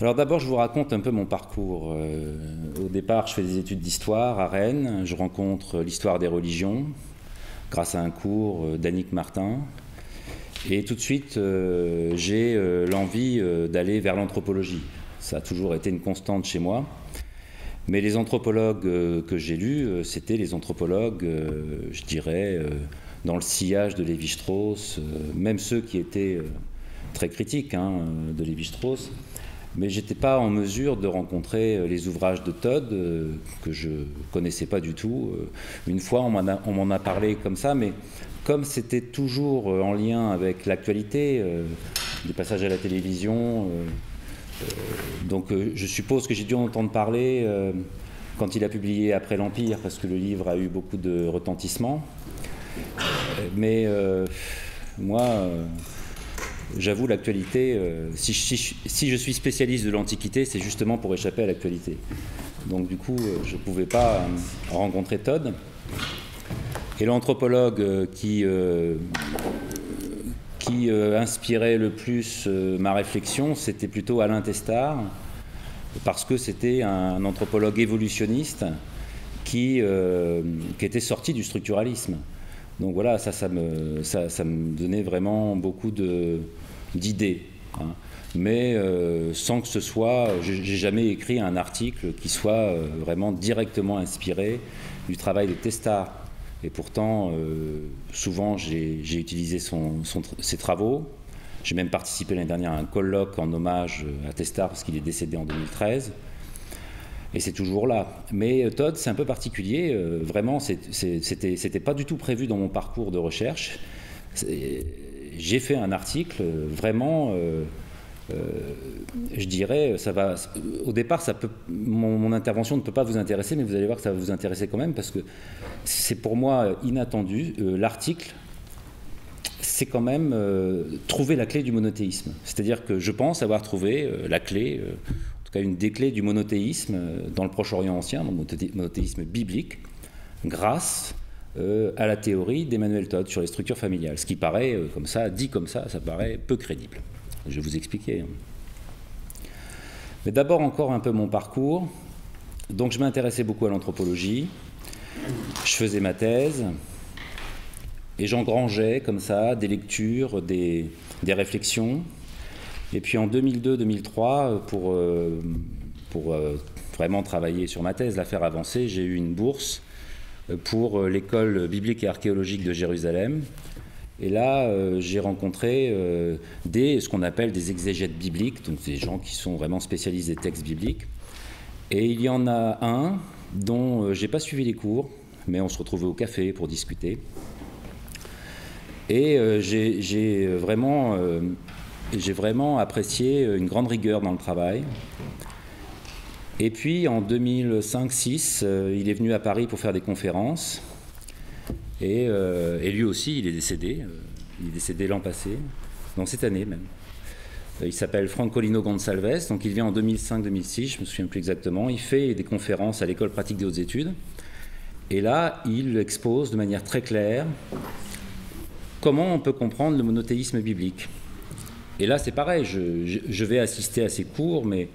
Alors d'abord, je vous raconte un peu mon parcours. Au départ, je fais des études d'histoire à Rennes. Je rencontre l'histoire des religions grâce à un cours d'Annick Martin. Et tout de suite, j'ai l'envie d'aller vers l'anthropologie. Ça a toujours été une constante chez moi. Mais les anthropologues que j'ai lus, c'était les anthropologues, je dirais, dans le sillage de Lévi-Strauss, même ceux qui étaient très critiques de Lévi-Strauss. Mais je n'étais pas en mesure de rencontrer les ouvrages de Todd, que je ne connaissais pas du tout. Une fois, on m'en a parlé comme ça, mais comme c'était toujours en lien avec l'actualité, des passages à la télévision, donc je suppose que j'ai dû en entendre parler quand il a publié Après l'Empire, parce que le livre a eu beaucoup de retentissement. Mais moi... J'avoue, l'actualité, si je suis spécialiste de l'Antiquité, c'est justement pour échapper à l'actualité. Donc du coup, je ne pouvais pas rencontrer Todd. Et l'anthropologue qui inspirait le plus ma réflexion, c'était plutôt Alain Testard, parce que c'était un anthropologue évolutionniste qui était sorti du structuralisme. Donc voilà, ça me donnait vraiment beaucoup d'idées. Mais sans que ce soit... J'ai jamais écrit un article qui soit vraiment directement inspiré du travail de Testard. Et pourtant, souvent, j'ai utilisé ses travaux. J'ai même participé l'année dernière à un colloque en hommage à Testard, parce qu'il est décédé en 2013. Et c'est toujours là. Mais Todd, c'est un peu particulier. Vraiment, c'était pas du tout prévu dans mon parcours de recherche. J'ai fait un article vraiment, je dirais, au départ, mon intervention ne peut pas vous intéresser, mais vous allez voir que ça va vous intéresser quand même, parce que c'est pour moi inattendu. L'article, c'est quand même trouver la clé du monothéisme. C'est-à-dire que je pense avoir trouvé la clé... une des clés du monothéisme dans le Proche-Orient ancien, donc monothéisme biblique, grâce à la théorie d'Emmanuel Todd sur les structures familiales. Ce qui paraît, comme ça, dit comme ça paraît peu crédible. Je vais vous expliquer. Mais d'abord encore un peu mon parcours. Donc je m'intéressais beaucoup à l'anthropologie, je faisais ma thèse, et j'engrangeais comme ça des lectures, des réflexions. Et puis en 2002-2003, pour vraiment travailler sur ma thèse, la faire avancer, j'ai eu une bourse pour l'école biblique et archéologique de Jérusalem. Et là, j'ai rencontré ce qu'on appelle des exégètes bibliques, donc des gens qui sont vraiment spécialistes des textes bibliques. Et il y en a un dont j'ai pas suivi les cours, mais on se retrouvait au café pour discuter. Et j'ai vraiment apprécié une grande rigueur dans le travail. Et puis en 2005-06, il est venu à Paris pour faire des conférences. Et lui aussi, il est décédé. Il est décédé l'an passé, donc cette année même. Il s'appelle Francolino Gonçalves, donc il vient en 2005-2006, je ne me souviens plus exactement. Il fait des conférences à l'École pratique des hautes études. Et là, il expose de manière très claire comment on peut comprendre le monothéisme biblique. Et là, c'est pareil, je vais assister à ces cours, mais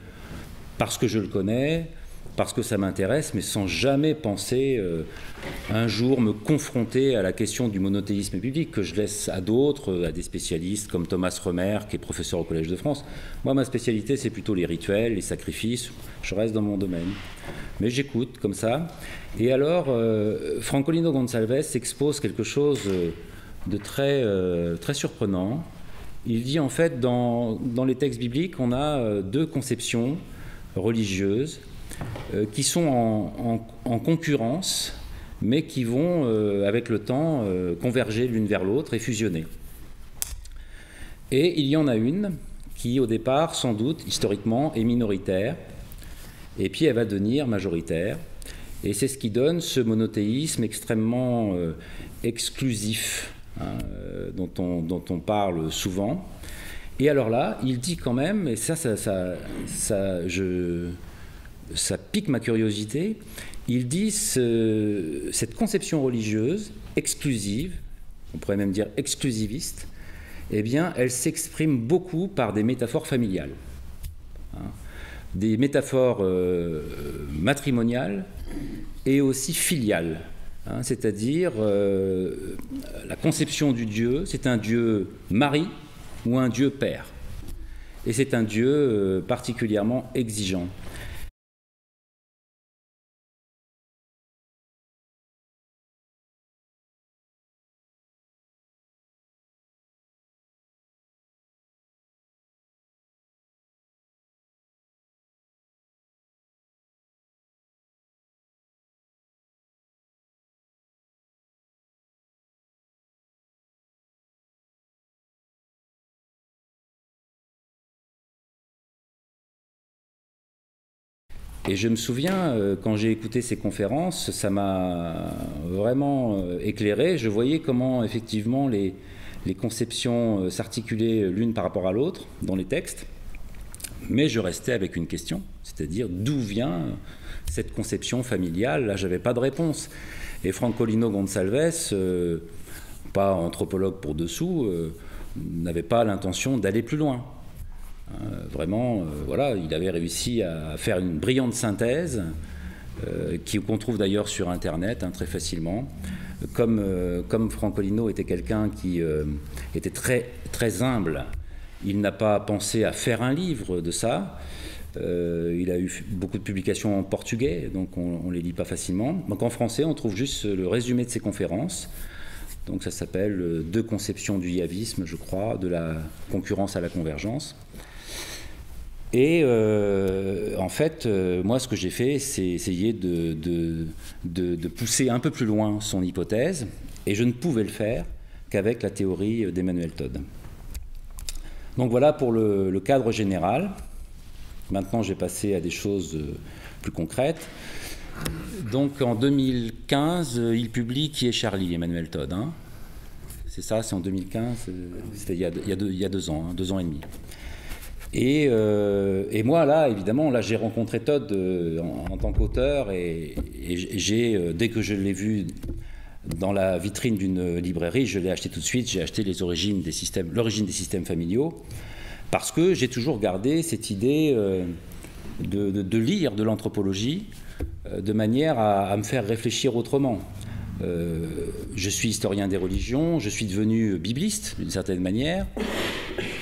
parce que je le connais, parce que ça m'intéresse, mais sans jamais penser un jour me confronter à la question du monothéisme biblique, que je laisse à d'autres, à des spécialistes comme Thomas Romer, qui est professeur au Collège de France. Moi, ma spécialité, c'est plutôt les rituels, les sacrifices, je reste dans mon domaine. Mais j'écoute comme ça. Et alors, Francolino Gonçalves expose quelque chose de très surprenant. Il dit en fait, dans les textes bibliques, on a deux conceptions religieuses qui sont en concurrence, mais qui vont, avec le temps, converger l'une vers l'autre et fusionner. Et il y en a une qui, au départ, sans doute, historiquement, est minoritaire, et puis elle va devenir majoritaire. Et c'est ce qui donne ce monothéisme extrêmement exclusif, dont on parle souvent. Et alors là, il dit quand même, et ça pique ma curiosité, il dit cette conception religieuse exclusive, on pourrait même dire exclusiviste, eh bien, elle s'exprime beaucoup par des métaphores familiales. des métaphores matrimoniales et aussi filiales. Hein, c'est-à-dire la conception du Dieu, c'est un Dieu mari ou un Dieu père. Et c'est un Dieu particulièrement exigeant. Et je me souviens, quand j'ai écouté ces conférences, ça m'a vraiment éclairé. Je voyais comment, effectivement, les conceptions s'articulaient l'une par rapport à l'autre dans les textes. Mais je restais avec une question, c'est-à-dire d'où vient cette conception familiale. Là, je n'avais pas de réponse. Et Francolino Gonçalves, pas anthropologue pour dessous, n'avait pas l'intention d'aller plus loin. Vraiment, voilà, il avait réussi à faire une brillante synthèse qu'on trouve d'ailleurs sur Internet très facilement. Comme Francolino était quelqu'un qui était très, très humble, il n'a pas pensé à faire un livre de ça. Il a eu beaucoup de publications en portugais, donc on ne les lit pas facilement. Donc en français, on trouve juste le résumé de ses conférences. Donc ça s'appelle « Deux conceptions du yavisme », je crois, de la concurrence à la convergence. Et en fait, moi, ce que j'ai fait, c'est essayer de pousser un peu plus loin son hypothèse, et je ne pouvais le faire qu'avec la théorie d'Emmanuel Todd. Donc voilà pour le cadre général. Maintenant, j'ai passé à des choses plus concrètes. Donc en 2015, il publie Qui est Charlie, Emmanuel Todd. Hein. C'est ça, c'est en 2015, c'était il y a 2 ans, 2 ans et demi. Et moi, là, évidemment, là, j'ai rencontré Todd en tant qu'auteur et j'ai, dès que je l'ai vu dans la vitrine d'une librairie, je l'ai acheté tout de suite. J'ai acheté l'origine des systèmes familiaux parce que j'ai toujours gardé cette idée de lire de l'anthropologie de manière à me faire réfléchir autrement. Je suis historien des religions, je suis devenu bibliste d'une certaine manière.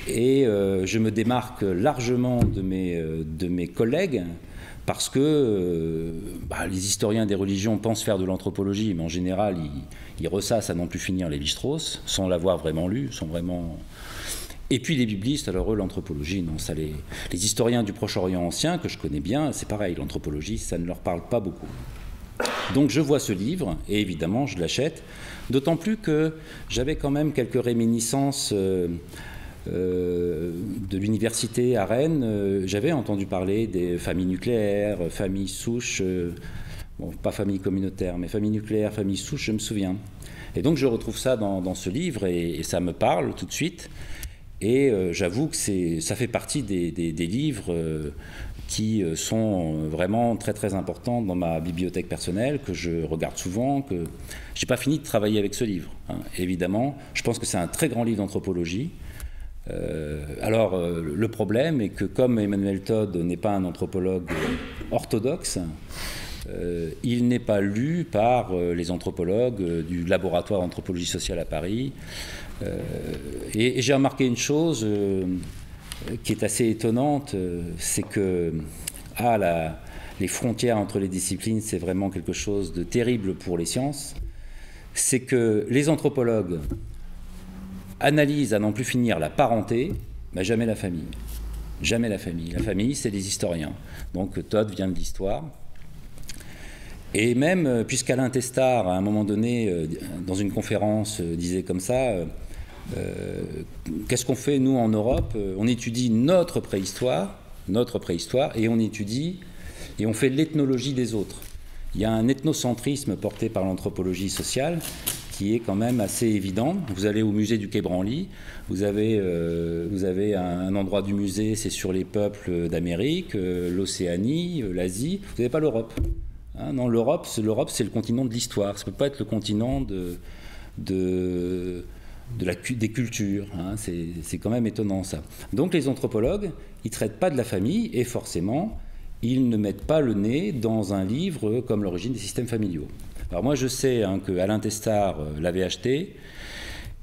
Et je me démarque largement de mes collègues parce que les historiens des religions pensent faire de l'anthropologie, mais en général, ils ressassent à n'en plus finir les Lévi-Strauss, sans l'avoir vraiment lu, sont vraiment... Et puis les biblistes, alors eux, l'anthropologie, non, ça les historiens du Proche-Orient ancien, que je connais bien, c'est pareil, l'anthropologie, ça ne leur parle pas beaucoup. Donc je vois ce livre, et évidemment, je l'achète, d'autant plus que j'avais quand même quelques réminiscences... de l'université à Rennes, j'avais entendu parler des familles nucléaires, familles souches, bon, pas famille communautaire, mais famille nucléaire, famille souche, je me souviens. Et donc je retrouve ça dans ce livre et ça me parle tout de suite. Et j'avoue que ça fait partie des livres qui sont vraiment très très importants dans ma bibliothèque personnelle, que je regarde souvent, que je n'ai pas fini de travailler avec ce livre. Hein. Évidemment, je pense que c'est un très grand livre d'anthropologie. Alors, le problème est que comme Emmanuel Todd n'est pas un anthropologue orthodoxe, il n'est pas lu par les anthropologues du laboratoire d'anthropologie sociale à Paris. Et j'ai remarqué une chose qui est assez étonnante, c'est que les frontières entre les disciplines, c'est vraiment quelque chose de terrible pour les sciences. C'est que les anthropologues analyse à n'en plus finir la parenté, mais jamais la famille. Jamais la famille. La famille, c'est les historiens. Donc Todd vient de l'histoire. Et même, puisqu'Alain Testard, à un moment donné, dans une conférence, disait comme ça, qu'est-ce qu'on fait, nous, en Europe? On étudie notre préhistoire, et on étudie, et on fait l'ethnologie des autres. Il y a un ethnocentrisme porté par l'anthropologie sociale, qui est quand même assez évident. Vous allez au musée du Quai Branly, vous avez un endroit du musée, c'est sur les peuples d'Amérique, l'Océanie, l'Asie, vous n'avez pas l'Europe. Hein, non, l'Europe, c'est le continent de l'histoire, ça ne peut pas être le continent des cultures. Hein, c'est quand même étonnant ça. Donc les anthropologues, ils ne traitent pas de la famille et forcément, ils ne mettent pas le nez dans un livre comme L'origine des systèmes familiaux. Alors moi je sais que Alain Testard l'avait acheté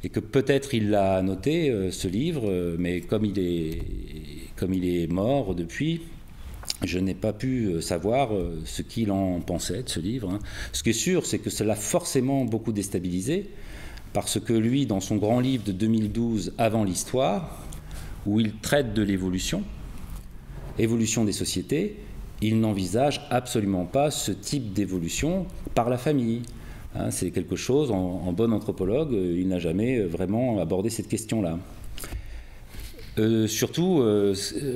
et que peut-être il l'a noté ce livre, mais comme il est mort depuis, je n'ai pas pu savoir ce qu'il en pensait de ce livre. Hein. Ce qui est sûr, c'est que ça l'a forcément beaucoup déstabilisé, parce que lui, dans son grand livre de 2012, Avant l'histoire, où il traite de l'évolution des sociétés, il n'envisage absolument pas ce type d'évolution par la famille. Hein, c'est quelque chose, en bon anthropologue, il n'a jamais vraiment abordé cette question-là. Surtout,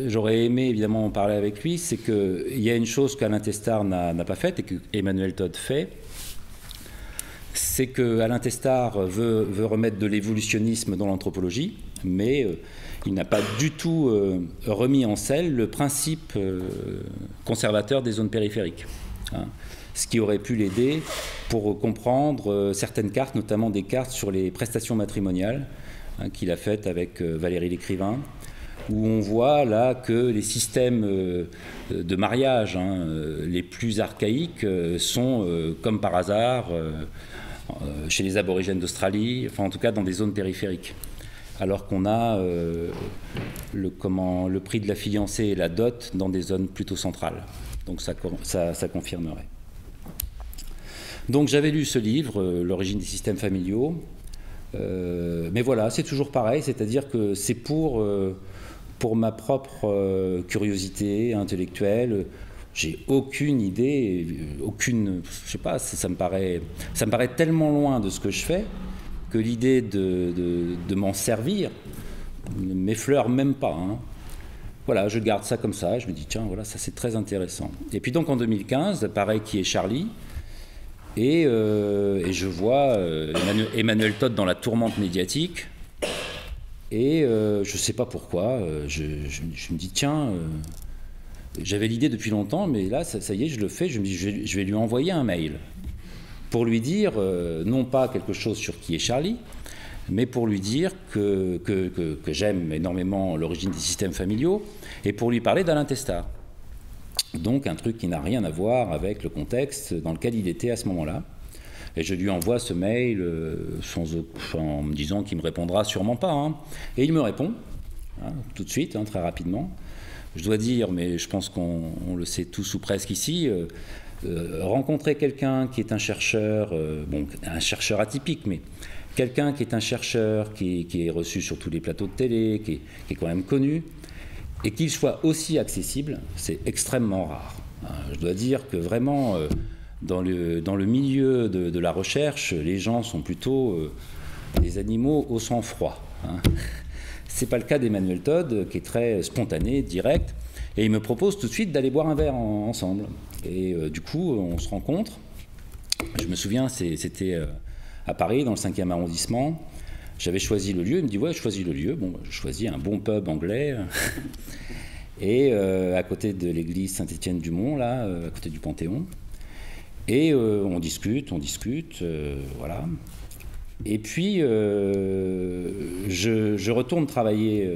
j'aurais aimé évidemment en parler avec lui, c'est qu'il y a une chose qu'Alain Testard n'a pas faite et que Emmanuel Todd fait, c'est qu'Alain Testard veut remettre de l'évolutionnisme dans l'anthropologie, mais il n'a pas du tout remis en selle le principe conservateur des zones périphériques. Hein, ce qui aurait pu l'aider pour comprendre certaines cartes, notamment des cartes sur les prestations matrimoniales, qu'il a fait avec Valérie Lécrivain, où on voit là que les systèmes de mariage les plus archaïques sont, comme par hasard, chez les aborigènes d'Australie, enfin en tout cas dans des zones périphériques. Alors qu'on a le prix de la fiancée et la dot dans des zones plutôt centrales. Donc ça confirmerait. Donc j'avais lu ce livre, L'origine des systèmes familiaux. Mais voilà, c'est toujours pareil, c'est-à-dire que c'est pour ma propre curiosité intellectuelle. J'ai aucune idée, je sais pas, ça me paraît tellement loin de ce que je fais que l'idée de m'en servir ne m'effleure même pas. Hein. Voilà, je garde ça comme ça, je me dis tiens, voilà, ça c'est très intéressant. Et puis donc en 2015, pareil, qui est Charlie. Et je vois Emmanuel Todd dans la tourmente médiatique. Et je ne sais pas pourquoi, je me dis, tiens, j'avais l'idée depuis longtemps, mais là, ça y est, je le fais. Je me dis, je vais lui envoyer un mail pour lui dire, non pas quelque chose sur qui est Charlie, mais pour lui dire que j'aime énormément l'origine des systèmes familiaux et pour lui parler d'Alain Testard. Donc un truc qui n'a rien à voir avec le contexte dans lequel il était à ce moment-là. Et je lui envoie ce mail en me disant qu'il ne me répondra sûrement pas. Hein. Et il me répond, tout de suite, très rapidement. Je dois dire, mais je pense qu'on le sait tous ou presque ici, rencontrer quelqu'un qui est un chercheur, un chercheur atypique, mais quelqu'un qui est un chercheur, qui est reçu sur tous les plateaux de télé, qui est quand même connu, et qu'il soit aussi accessible, c'est extrêmement rare. Je dois dire que vraiment, dans le milieu de la recherche, les gens sont plutôt des animaux au sang-froid. Ce n'est pas le cas d'Emmanuel Todd, qui est très spontané, direct, et il me propose tout de suite d'aller boire un verre ensemble. Et du coup, on se rencontre. Je me souviens, c'était à Paris, dans le 5e arrondissement. J'avais choisi le lieu, il me dit « ouais, je choisis le lieu ». Bon, je choisis un bon pub anglais, et à côté de l'église Saint-Étienne-du-Mont, là, à côté du Panthéon. Et on discute, voilà. Et puis, je retourne travailler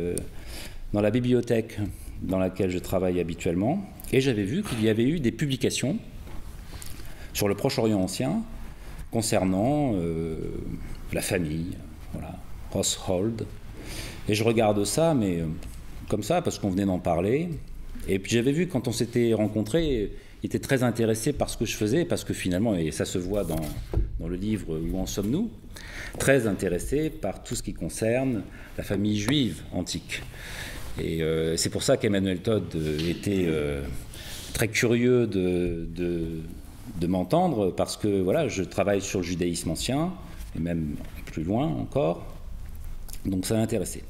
dans la bibliothèque dans laquelle je travaille habituellement, et j'avais vu qu'il y avait eu des publications sur le Proche-Orient ancien concernant la famille, voilà, household. Et je regarde ça, mais comme ça, parce qu'on venait d'en parler. Et puis j'avais vu, quand on s'était rencontrés, il était très intéressé par ce que je faisais, parce que finalement, et ça se voit dans le livre Où en sommes-nous, très intéressé par tout ce qui concerne la famille juive antique. Et c'est pour ça qu'Emmanuel Todd était très curieux de m'entendre, parce que voilà, je travaille sur le judaïsme ancien, et même plus loin encore, donc ça m'intéressait.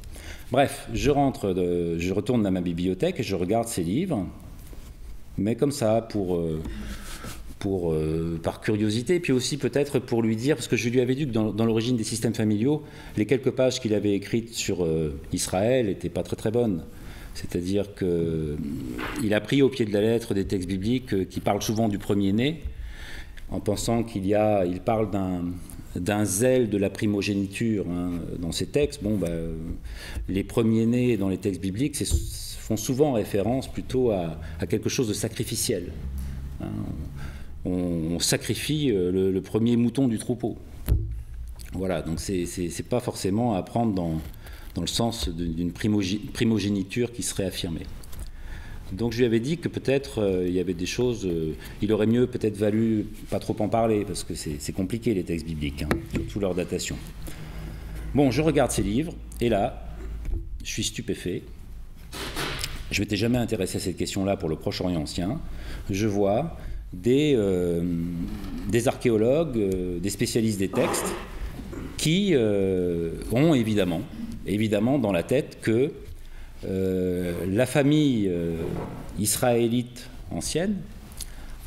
Bref, je retourne dans ma bibliothèque et je regarde ces livres, mais comme ça, par curiosité, puis aussi peut-être pour lui dire, parce que je lui avais dit que dans l'origine des systèmes familiaux, les quelques pages qu'il avait écrites sur Israël n'étaient pas très très bonnes. C'est-à-dire qu'il a pris au pied de la lettre des textes bibliques qui parlent souvent du premier-né, en pensant il parle d'un zèle de la primogéniture dans ces textes. Bon, les premiers-nés dans les textes bibliques font souvent référence plutôt à quelque chose de sacrificiel. On sacrifie le premier mouton du troupeau. Voilà, donc c'est pas forcément à prendre dans le sens d'une primogéniture qui serait affirmée. Donc je lui avais dit que peut-être il y avait des choses, il aurait mieux peut-être valu pas trop en parler, parce que c'est compliqué les textes bibliques, surtout leur datation. Bon, je regarde ces livres, et là, je suis stupéfait. Je m'étais jamais intéressé à cette question-là pour le Proche-Orient ancien. Je vois des archéologues, des spécialistes des textes, qui ont évidemment dans la tête que la famille israélite ancienne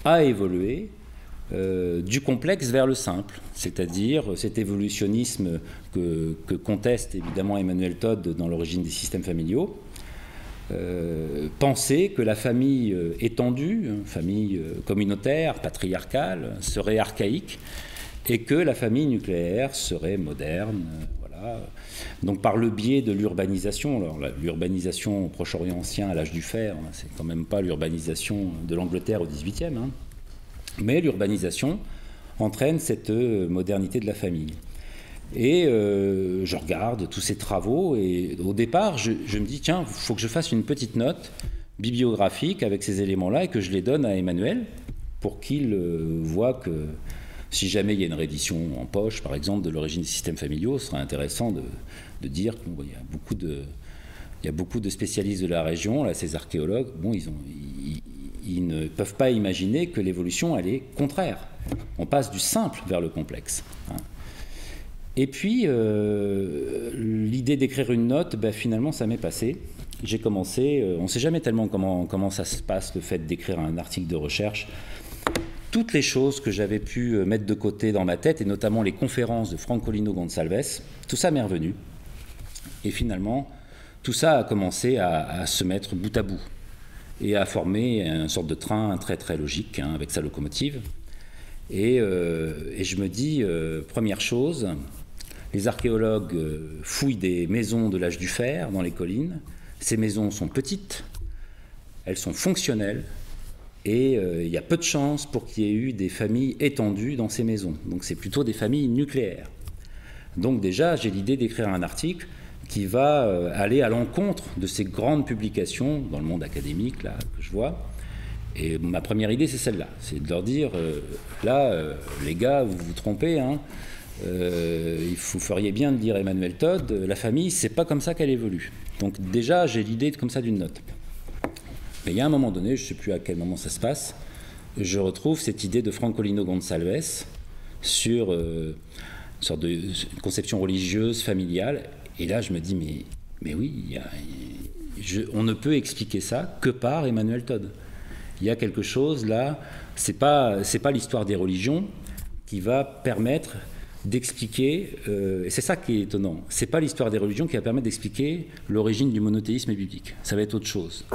a évolué du complexe vers le simple, c'est-à-dire cet évolutionnisme que conteste évidemment Emmanuel Todd dans l'origine des systèmes familiaux. Penser que la famille étendue, famille communautaire, patriarcale, serait archaïque, et que la famille nucléaire serait moderne. Voilà. Donc par le biais de l'urbanisation, alors l'urbanisation au Proche-Orient ancien à l'âge du fer, c'est quand même pas l'urbanisation de l'Angleterre au XVIIIe, mais l'urbanisation entraîne cette modernité de la famille. Et je regarde tous ces travaux, et au départ, je me dis, tiens, il faut que je fasse une petite note bibliographique avec ces éléments-là et que je les donne à Emmanuel pour qu'il voit que si jamais il y a une réédition en poche, par exemple, de l'origine des systèmes familiaux, ce serait intéressant de dire qu'il y a beaucoup de spécialistes de la région, là, ces archéologues, bon, ils ne peuvent pas imaginer que l'évolution, elle est contraire. On passe du simple vers le complexe. Et puis, l'idée d'écrire une note, finalement, ça m'est passé. J'ai commencé, on ne sait jamais tellement comment ça se passe, le fait d'écrire un article de recherche. Toutes les choses que j'avais pu mettre de côté dans ma tête, et notamment les conférences de Francolino Gonçalves, tout ça m'est revenu. Et finalement, tout ça a commencé à se mettre bout à bout et à former une sorte de train très très logique avec sa locomotive. Et je me dis, première chose, les archéologues fouillent des maisons de l'âge du fer dans les collines. Ces maisons sont petites, elles sont fonctionnelles, et il y a peu de chances pour qu'il y ait eu des familles étendues dans ces maisons. Donc c'est plutôt des familles nucléaires. Donc déjà, j'ai l'idée d'écrire un article qui va aller à l'encontre de ces grandes publications dans le monde académique là, que je vois. Et ma première idée, c'est celle-là. C'est de leur dire, les gars, vous vous trompez, vous feriez bien de lire Emmanuel Todd, la famille, c'est pas comme ça qu'elle évolue. Donc déjà, j'ai l'idée comme ça d'une note. Mais il y a un moment donné, je ne sais plus à quel moment ça se passe, je retrouve cette idée de Francolino Gonçalves sur une sorte de conception religieuse, familiale. Et là, je me dis, mais oui, on ne peut expliquer ça que par Emmanuel Todd. Il y a quelque chose là, c'est pas l'histoire des religions qui va permettre d'expliquer, et c'est ça qui est étonnant, c'est pas l'histoire des religions qui va permettre d'expliquer l'origine du monothéisme biblique, ça va être autre chose.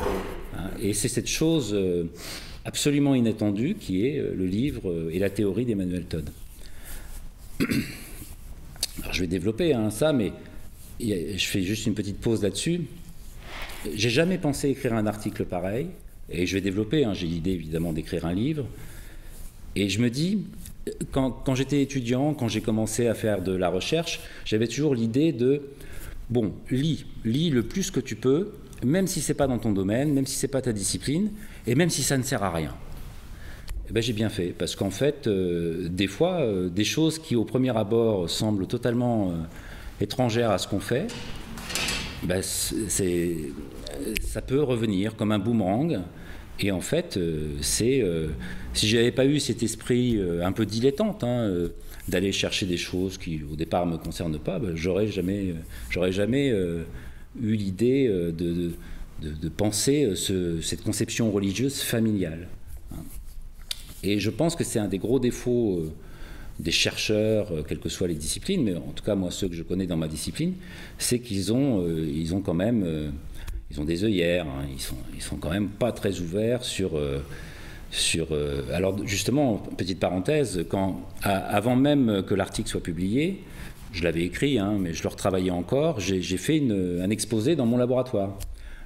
Et c'est cette chose absolument inattendue qui est le livre et la théorie d'Emmanuel Todd. Alors je vais développer ça, mais je fais juste une petite pause là-dessus. J'ai jamais pensé écrire un article pareil, et je vais développer, j'ai l'idée évidemment d'écrire un livre, et je me dis, quand j'étais étudiant, quand j'ai commencé à faire de la recherche, j'avais toujours l'idée de, bon, lis le plus que tu peux, même si c'est pas dans ton domaine, même si c'est pas ta discipline, et même si ça ne sert à rien. Et j'ai bien fait, parce qu'en fait, des fois, des choses qui au premier abord semblent totalement étrangères à ce qu'on fait, ça peut revenir comme un boomerang. Et en fait, si j'avais pas eu cet esprit un peu dilettante, d'aller chercher des choses qui au départ me concernent pas, j'aurais jamais eu l'idée de penser cette conception religieuse familiale. Et je pense que c'est un des gros défauts des chercheurs, quelles que soient les disciplines, mais en tout cas moi ceux que je connais dans ma discipline, c'est qu'ils ont quand même ils ont des œillères, ils sont quand même pas très ouverts sur Alors justement, petite parenthèse, avant même que l'article soit publié, je l'avais écrit, hein, mais je le retravaillais encore, j'ai fait un exposé dans mon laboratoire.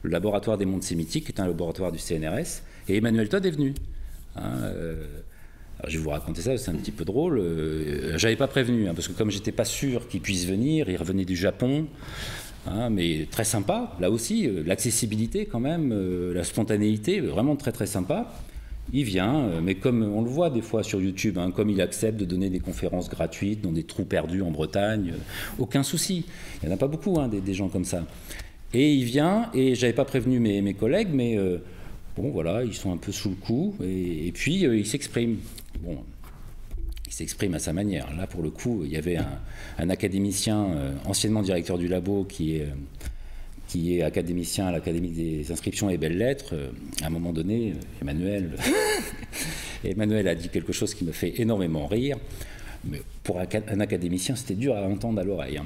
Le laboratoire des mondes sémitiques est un laboratoire du CNRS, et Emmanuel Todd est venu. Hein, alors je vais vous raconter ça, c'est un petit peu drôle. J'avais pas prévenu, hein, parce que comme j'étais pas sûr qu'il puisse venir, il revenait du Japon, hein, mais très sympa, là aussi, l'accessibilité quand même, la spontanéité, vraiment très très sympa. Il vient, mais comme on le voit des fois sur YouTube, hein, comme il accepte de donner des conférences gratuites dans des trous perdus en Bretagne, aucun souci. Il n'y en a pas beaucoup, hein, des gens comme ça. Et il vient, et j'avais pas prévenu mes collègues, mais bon voilà, ils sont un peu sous le coup, et puis il s'exprime. Bon, il s'exprime à sa manière. Là, pour le coup, il y avait un académicien, anciennement directeur du labo, qui est académicien à l'Académie des inscriptions et belles-lettres. À un moment donné, Emmanuel a dit quelque chose qui me fait énormément rire. Mais pour un académicien, c'était dur à entendre à l'oreille. Hein.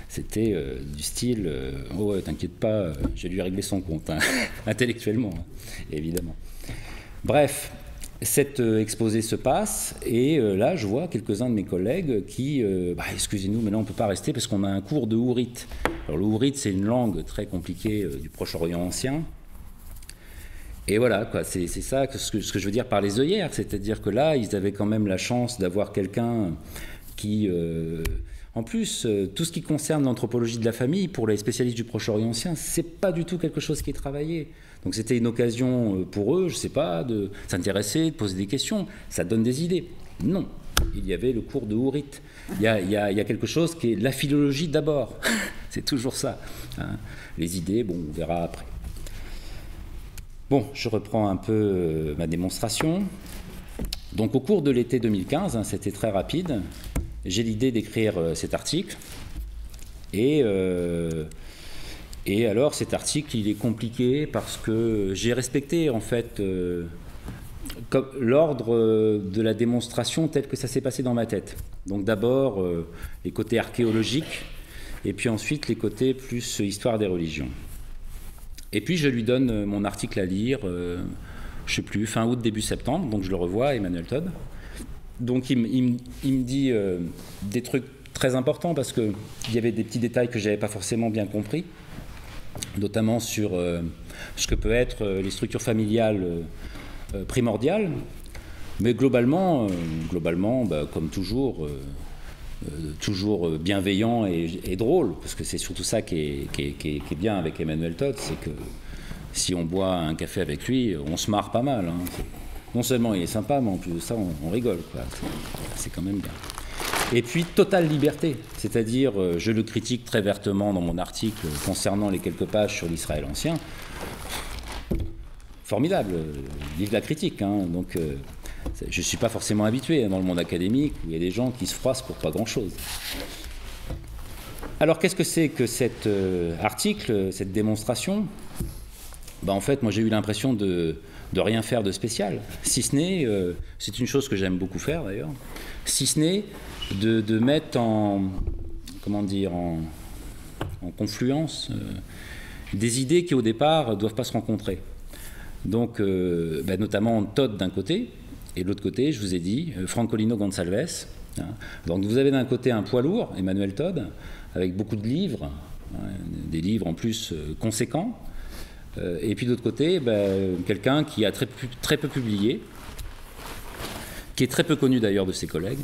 C'était du style oh ouais, t'inquiète pas, je vais lui régler son compte, hein, intellectuellement, hein, évidemment. Bref, cet exposé se passe, et là, je vois quelques-uns de mes collègues qui, excusez-nous, mais là, on ne peut pas rester parce qu'on a un cours de hourite. Alors, le hourite, c'est une langue très compliquée du Proche-Orient ancien. Et voilà, quoi, c'est ça ce que je veux dire par les œillères, c'est-à-dire que là, ils avaient quand même la chance d'avoir quelqu'un qui... en plus, tout ce qui concerne l'anthropologie de la famille, pour les spécialistes du Proche-Orient ancien, c'est pas du tout quelque chose qui est travaillé. Donc c'était une occasion pour eux, je sais pas, de s'intéresser, de poser des questions. Ça donne des idées. Non, il y avait le cours de hourite. Il y a quelque chose qui est la philologie d'abord. C'est toujours ça. Hein. Les idées, bon, on verra après. Bon, je reprends un peu ma démonstration. Donc au cours de l'été 2015, hein, c'était très rapide, j'ai l'idée d'écrire cet article. Et alors cet article, il est compliqué parce que j'ai respecté en fait l'ordre de la démonstration tel que ça s'est passé dans ma tête. Donc d'abord les côtés archéologiques, et puis ensuite les côtés plus histoire des religions. Et puis je lui donne mon article à lire, je ne sais plus, fin août, début septembre, donc je le revois, Emmanuel Todd. Donc il me dit des trucs très importants parce qu'il y avait des petits détails que je n'avais pas forcément bien compris, notamment sur ce que peut être les structures familiales primordiales. Mais globalement comme toujours, toujours bienveillant et drôle, parce que c'est surtout ça qui est bien avec Emmanuel Todd, c'est que si on boit un café avec lui, on se marre pas mal. Hein. Non seulement il est sympa, mais en plus de ça, on rigole, quoi. C'est quand même bien. Et puis, totale liberté, c'est-à-dire, je le critique très vertement dans mon article concernant les quelques pages sur l'Israël ancien. Formidable, vive la critique, hein. Donc, je ne suis pas forcément habitué dans le monde académique où il y a des gens qui se froissent pour pas grand-chose. Alors, qu'est-ce que c'est que cet article, cette démonstration ? En fait, moi, j'ai eu l'impression de rien faire de spécial, si ce n'est, c'est une chose que j'aime beaucoup faire d'ailleurs, si ce n'est de mettre en confluence des idées qui au départ ne doivent pas se rencontrer. Donc, notamment Todd d'un côté, et de l'autre côté, je vous ai dit, Francolino Gonçalves. Hein. Donc vous avez d'un côté un poids lourd, Emmanuel Todd, avec beaucoup de livres, hein, des livres en plus conséquents. Et puis de l'autre côté, quelqu'un qui a très peu publié, qui est très peu connu d'ailleurs de ses collègues,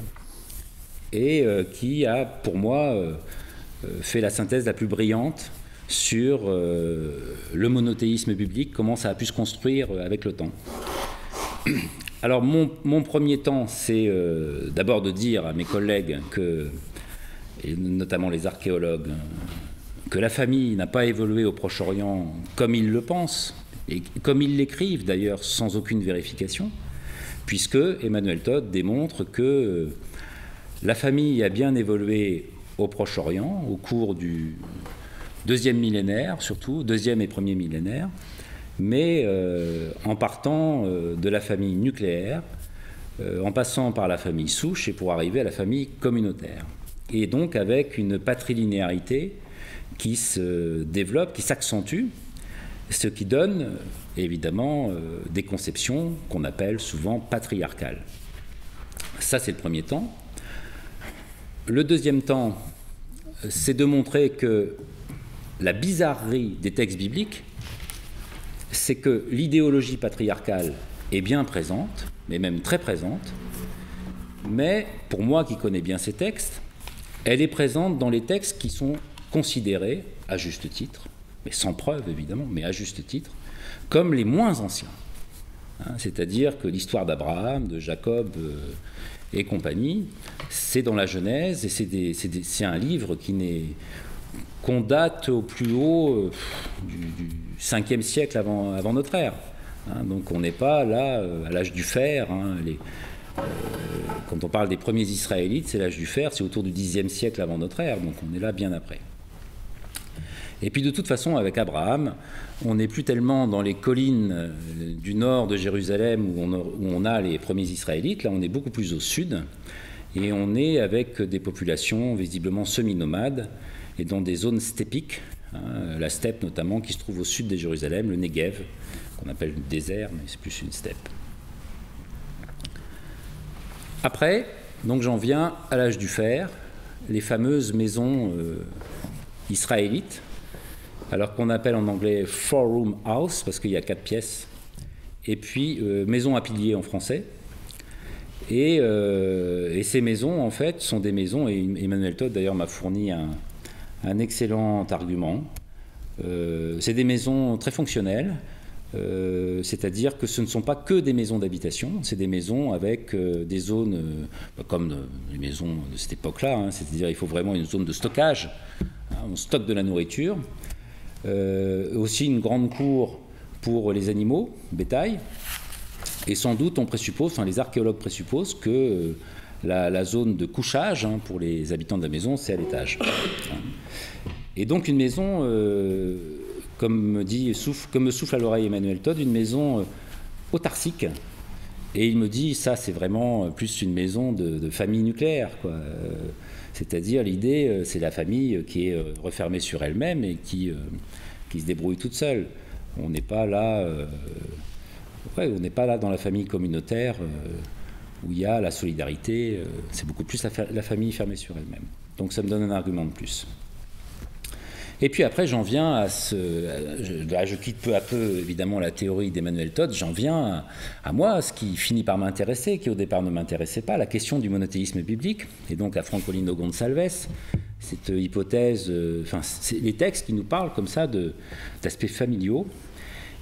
et qui a, pour moi, fait la synthèse la plus brillante sur le monothéisme biblique, comment ça a pu se construire avec le temps. Alors mon premier temps, c'est d'abord de dire à mes collègues, et notamment les archéologues, que la famille n'a pas évolué au Proche-Orient comme ils le pensent, et comme ils l'écrivent d'ailleurs sans aucune vérification, puisque Emmanuel Todd démontre que la famille a bien évolué au Proche-Orient au cours du deuxième millénaire, surtout, deuxième et premier millénaire, mais en partant de la famille nucléaire, en passant par la famille souche et pour arriver à la famille communautaire. Et donc avec une patrilinéarité qui se développe, qui s'accentue, ce qui donne évidemment des conceptions qu'on appelle souvent patriarcales. Ça, c'est le premier temps. Le deuxième temps, c'est de montrer que la bizarrerie des textes bibliques, c'est que l'idéologie patriarcale est bien présente, mais même très présente, mais pour moi qui connais bien ces textes, elle est présente dans les textes qui sont considérés, à juste titre, mais sans preuve évidemment, mais à juste titre, comme les moins anciens. C'est-à-dire que l'histoire d'Abraham, de Jacob et compagnie, c'est dans la Genèse, et c'est un livre qu'on date au plus haut du 5e siècle avant notre ère. Donc on n'est pas là à l'âge du fer. Quand on parle des premiers Israélites, c'est l'âge du fer, c'est autour du 10e siècle avant notre ère, donc on est là bien après. Et puis de toute façon, avec Abraham, on n'est plus tellement dans les collines du nord de Jérusalem où on a les premiers Israélites, là on est beaucoup plus au sud, et on est avec des populations visiblement semi-nomades, et dans des zones stépiques, la steppe notamment qui se trouve au sud de Jérusalem, le Negev, qu'on appelle le désert, mais c'est plus une steppe. Après, donc j'en viens à l'âge du fer, les fameuses maisons israélites, alors qu'on appelle en anglais four-room house, parce qu'il y a 4 pièces, et puis maison à piliers en français. Et ces maisons, en fait, sont des maisons, et Emmanuel Todd d'ailleurs m'a fourni un excellent argument. C'est des maisons très fonctionnelles, c'est-à-dire que ce ne sont pas que des maisons d'habitation, c'est des maisons avec des zones, comme les maisons de cette époque-là, c'est-à-dire il faut vraiment une zone de stockage, on stocke de la nourriture, aussi une grande cour pour les animaux, bétail, et sans doute on présuppose, enfin les archéologues présupposent que la zone de couchage pour les habitants de la maison, c'est à l'étage. Et donc une maison, comme me souffle à l'oreille Emmanuel Todd, une maison autarcique. Et il me dit, ça c'est vraiment plus une maison de famille nucléaire, quoi. C'est-à-dire l'idée, c'est la famille qui est refermée sur elle-même et qui se débrouille toute seule. On n'est pas là, on n'est pas là dans la famille communautaire où il y a la solidarité. C'est beaucoup plus la famille fermée sur elle-même. Donc ça me donne un argument de plus. Et puis après, j'en viens à je quitte peu à peu, évidemment, la théorie d'Emmanuel Todd, j'en viens à moi, ce qui finit par m'intéresser, qui au départ ne m'intéressait pas, la question du monothéisme biblique, et donc à Francolino Gonçalves, cette hypothèse, c'est les textes qui nous parlent comme ça d'aspects familiaux,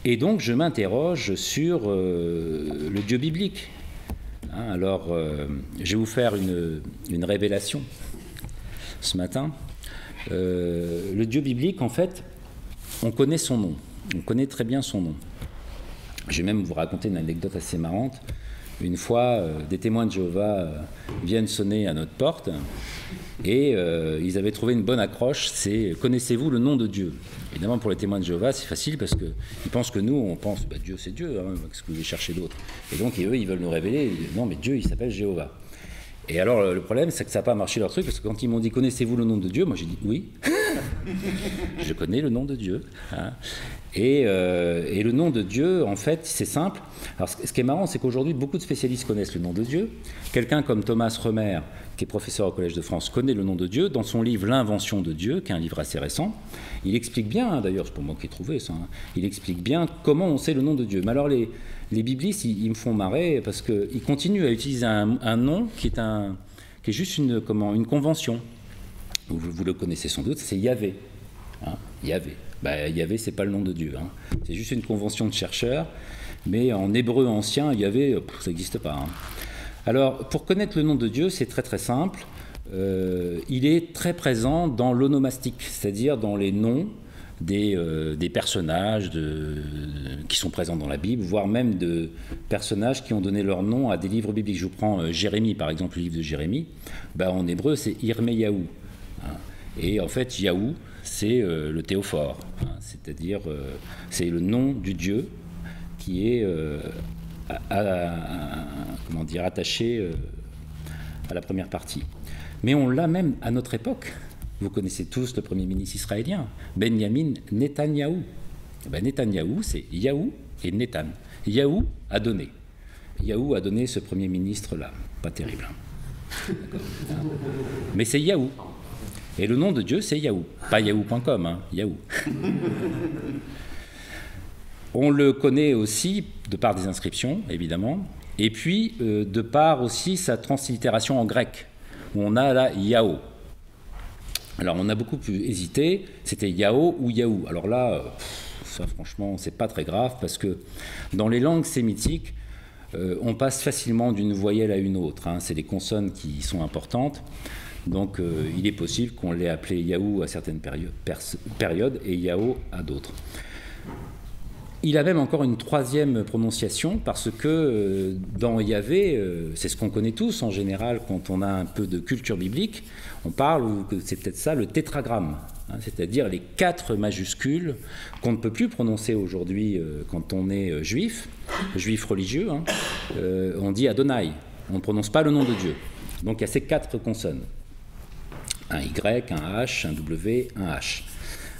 et donc je m'interroge sur le Dieu biblique. Alors, je vais vous faire une révélation ce matin. Le Dieu biblique, en fait, on connaît son nom. On connaît très bien son nom. Je vais même vous raconter une anecdote assez marrante. Une fois, des témoins de Jéhovah viennent sonner à notre porte et ils avaient trouvé une bonne accroche, c'est « Connaissez-vous le nom de Dieu ?» Évidemment, pour les témoins de Jéhovah, c'est facile parce qu'ils pensent que nous, on pense « Dieu, c'est Dieu, qu'est-ce que vous voulez chercher d'autre ?» Et donc, eux, ils veulent nous révéler « Non, mais Dieu, il s'appelle Jéhovah. » Et alors, le problème, c'est que ça n'a pas marché leur truc, parce que quand ils m'ont dit « Connaissez-vous le nom de Dieu ?» Moi, j'ai dit « Oui, je connais le nom de Dieu. » Et le nom de Dieu, en fait, c'est simple. Alors, ce qui est marrant, c'est qu'aujourd'hui, beaucoup de spécialistes connaissent le nom de Dieu. Quelqu'un comme Thomas Remer, qui est professeur au Collège de France, connaît le nom de Dieu. Dans son livre « L'invention de Dieu », qui est un livre assez récent, il explique bien, d'ailleurs, c'est pour moi qui ai trouvé ça, il explique bien comment on sait le nom de Dieu. Mais alors, les biblistes, ils me font marrer parce qu'ils continuent à utiliser un nom qui est juste une convention. Vous le connaissez sans doute, c'est Yahvé. Yahvé. Yahvé, c'est pas le nom de Dieu. C'est juste une convention de chercheurs, mais en hébreu ancien, Yahvé, ça n'existe pas. Alors, pour connaître le nom de Dieu, c'est très très simple. Il est très présent dans l'onomastique, c'est-à-dire dans les noms des personnages qui sont présents dans la Bible, voire même de personnages qui ont donné leur nom à des livres bibliques. Je vous prends Jérémie, par exemple, le livre de Jérémie. En hébreu, c'est Yirmeyahu. Et en fait, Yahou, c'est le théophore, c'est-à-dire c'est le nom du Dieu qui est attaché à la première partie. Mais on l'a même à notre époque. Vous connaissez tous le premier ministre israélien, Benjamin Netanyahou. Eh ben, Netanyahou, c'est Yahou et Netan. Yahou a donné. Yahou a donné ce Premier ministre-là. Pas terrible. Mais c'est Yahou. Et le nom de Dieu, c'est Yahou. Pas yahoo.com, hein, Yahou. On le connaît aussi de par des inscriptions, évidemment, et puis de par aussi sa translittération en grec, où on a là Yahoo. Alors on a beaucoup pu hésiter, c'était Yahoo ou Yahou. Alors là, ça franchement, c'est pas très grave, parce que dans les langues sémitiques, on passe facilement d'une voyelle à une autre, hein. C'est les consonnes qui sont importantes. Donc il est possible qu'on l'ait appelé Yahou à certaines périodes et Yahoo à d'autres. Il a même encore une troisième prononciation parce que dans Yahvé, c'est ce qu'on connaît tous en général quand on a un peu de culture biblique, on parle, ou c'est peut-être ça, le tétragramme, hein, c'est-à-dire les 4 majuscules qu'on ne peut plus prononcer aujourd'hui quand on est juif religieux, hein, on dit Adonai, on ne prononce pas le nom de Dieu. Donc il y a ces 4 consonnes, un Y, un H, un W, un H.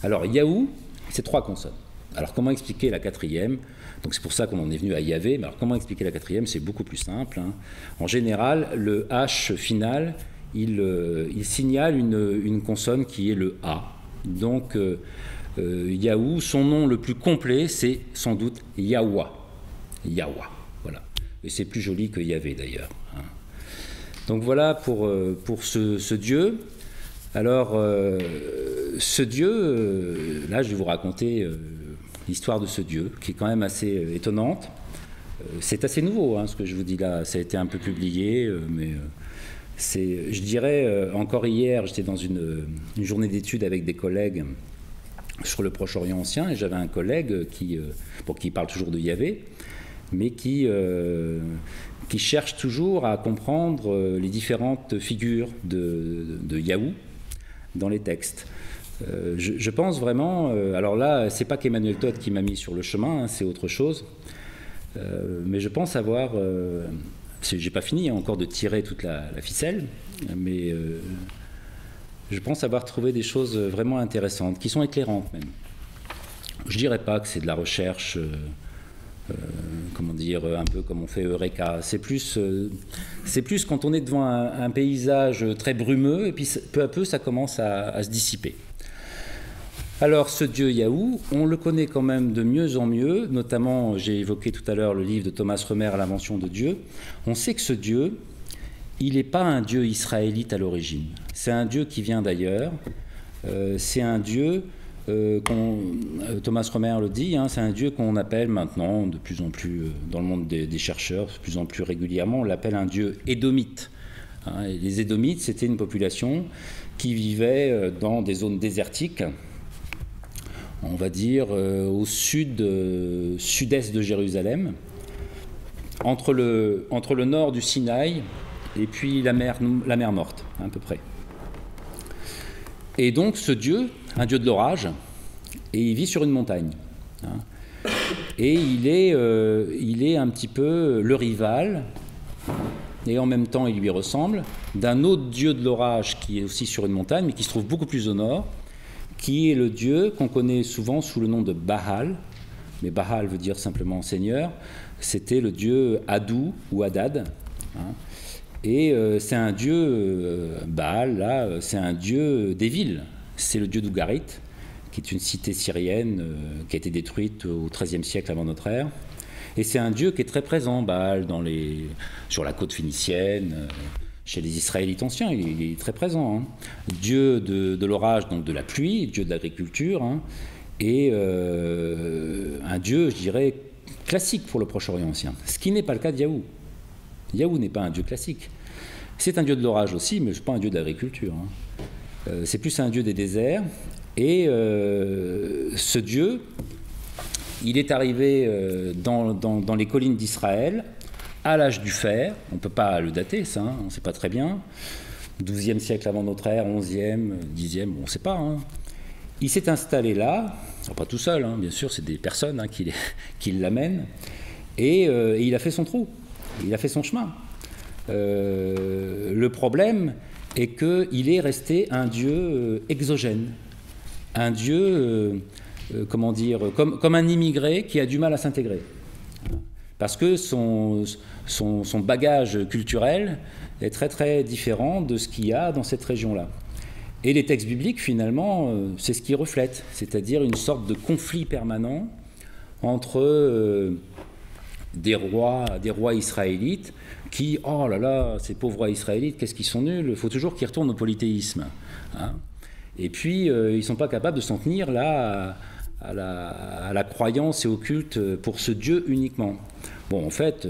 Alors Yahou, c'est 3 consonnes. Alors comment expliquer la 4e? Donc c'est pour ça qu'on en est venu à Yahvé, mais alors comment expliquer la 4e? C'est beaucoup plus simple, hein. En général, le H final, il signale une consonne qui est le A. Donc Yahou, son nom le plus complet, c'est sans doute Yahwa. Yahwa, voilà. Et c'est plus joli que Yahvé d'ailleurs, hein. Donc voilà pour ce Dieu. Alors ce Dieu, là je vais vous raconter l'histoire de ce Dieu, qui est quand même assez étonnante. C'est assez nouveau, hein, ce que je vous dis là. Ça a été un peu publié, mais je dirais, encore hier, j'étais dans une journée d'études avec des collègues sur le Proche-Orient ancien, et j'avais un collègue qui parle toujours de Yahvé, mais qui cherche toujours à comprendre les différentes figures de Yahou dans les textes. Je pense vraiment, alors là, c'est pas qu'Emmanuel Todd qui m'a mis sur le chemin, hein, c'est autre chose, mais je pense avoir, j'ai pas fini encore de tirer toute la ficelle, mais je pense avoir trouvé des choses vraiment intéressantes, qui sont éclairantes même. Je dirais pas que c'est de la recherche, comment dire, un peu comme on fait Eureka. C'est plus quand on est devant un paysage très brumeux, et puis peu à peu ça commence à se dissiper. Alors ce Dieu Yahou, on le connaît quand même de mieux en mieux, notamment j'ai évoqué tout à l'heure le livre de Thomas Römer, L'invention de Dieu. On sait que ce Dieu, il n'est pas un Dieu israélite à l'origine, c'est un Dieu qui vient d'ailleurs, c'est un Dieu, Thomas Römer le dit, hein, c'est un Dieu qu'on appelle maintenant de plus en plus, dans le monde des chercheurs, de plus en plus régulièrement, on l'appelle un Dieu édomite. Hein, et les Édomites, c'était une population qui vivait dans des zones désertiques, on va dire au sud-est de Jérusalem, entre le nord du Sinaï et puis la mer Morte, à peu près. Et donc ce Dieu, un Dieu de l'orage, et il vit sur une montagne, hein. Et il est un petit peu le rival, et en même temps il lui ressemble, d'un autre Dieu de l'orage qui est aussi sur une montagne, mais qui se trouve beaucoup plus au nord, qui est le Dieu qu'on connaît souvent sous le nom de Baal, mais Baal veut dire simplement Seigneur, c'était le Dieu Hadou ou Hadad, hein. Et c'est un Dieu, Baal, là, c'est un Dieu des villes, c'est le Dieu d'Ougarit, qui est une cité syrienne qui a été détruite au XIIIe siècle avant notre ère, et c'est un Dieu qui est très présent, Baal, sur la côte phénicienne, chez les Israélites anciens, il est très présent, hein. Dieu de l'orage, donc de la pluie, Dieu de l'agriculture, hein, et un Dieu, je dirais, classique pour le Proche-Orient ancien, ce qui n'est pas le cas de Yahou. Yahou n'est pas un Dieu classique. C'est un Dieu de l'orage aussi, mais ce n'est pas un Dieu de l'agriculture, hein. C'est plus un Dieu des déserts, et ce Dieu, il est arrivé dans les collines d'Israël, à l'âge du fer, on ne peut pas le dater, ça, hein, on ne sait pas très bien, 12e siècle avant notre ère, 11e, 10e, on ne sait pas, hein. Il s'est installé là, alors pas tout seul, hein, bien sûr, c'est des personnes, hein, qui l'amènent, et il a fait son trou, il a fait son chemin. Le problème est qu'il est resté un Dieu exogène, un Dieu comment dire, comme un immigré qui a du mal à s'intégrer. Parce que son bagage culturel est très très différent de ce qu'il y a dans cette région-là. Et les textes bibliques, finalement, c'est ce qu'ils reflètent, c'est-à-dire une sorte de conflit permanent entre des rois israélites qui, oh là là, ces pauvres rois israélites, qu'est-ce qu'ils sont nuls, il faut toujours qu'ils retournent au polythéisme. Hein. Et puis, ils ne sont pas capables de s'en tenir là à la croyance et au culte pour ce Dieu uniquement. Bon, en fait,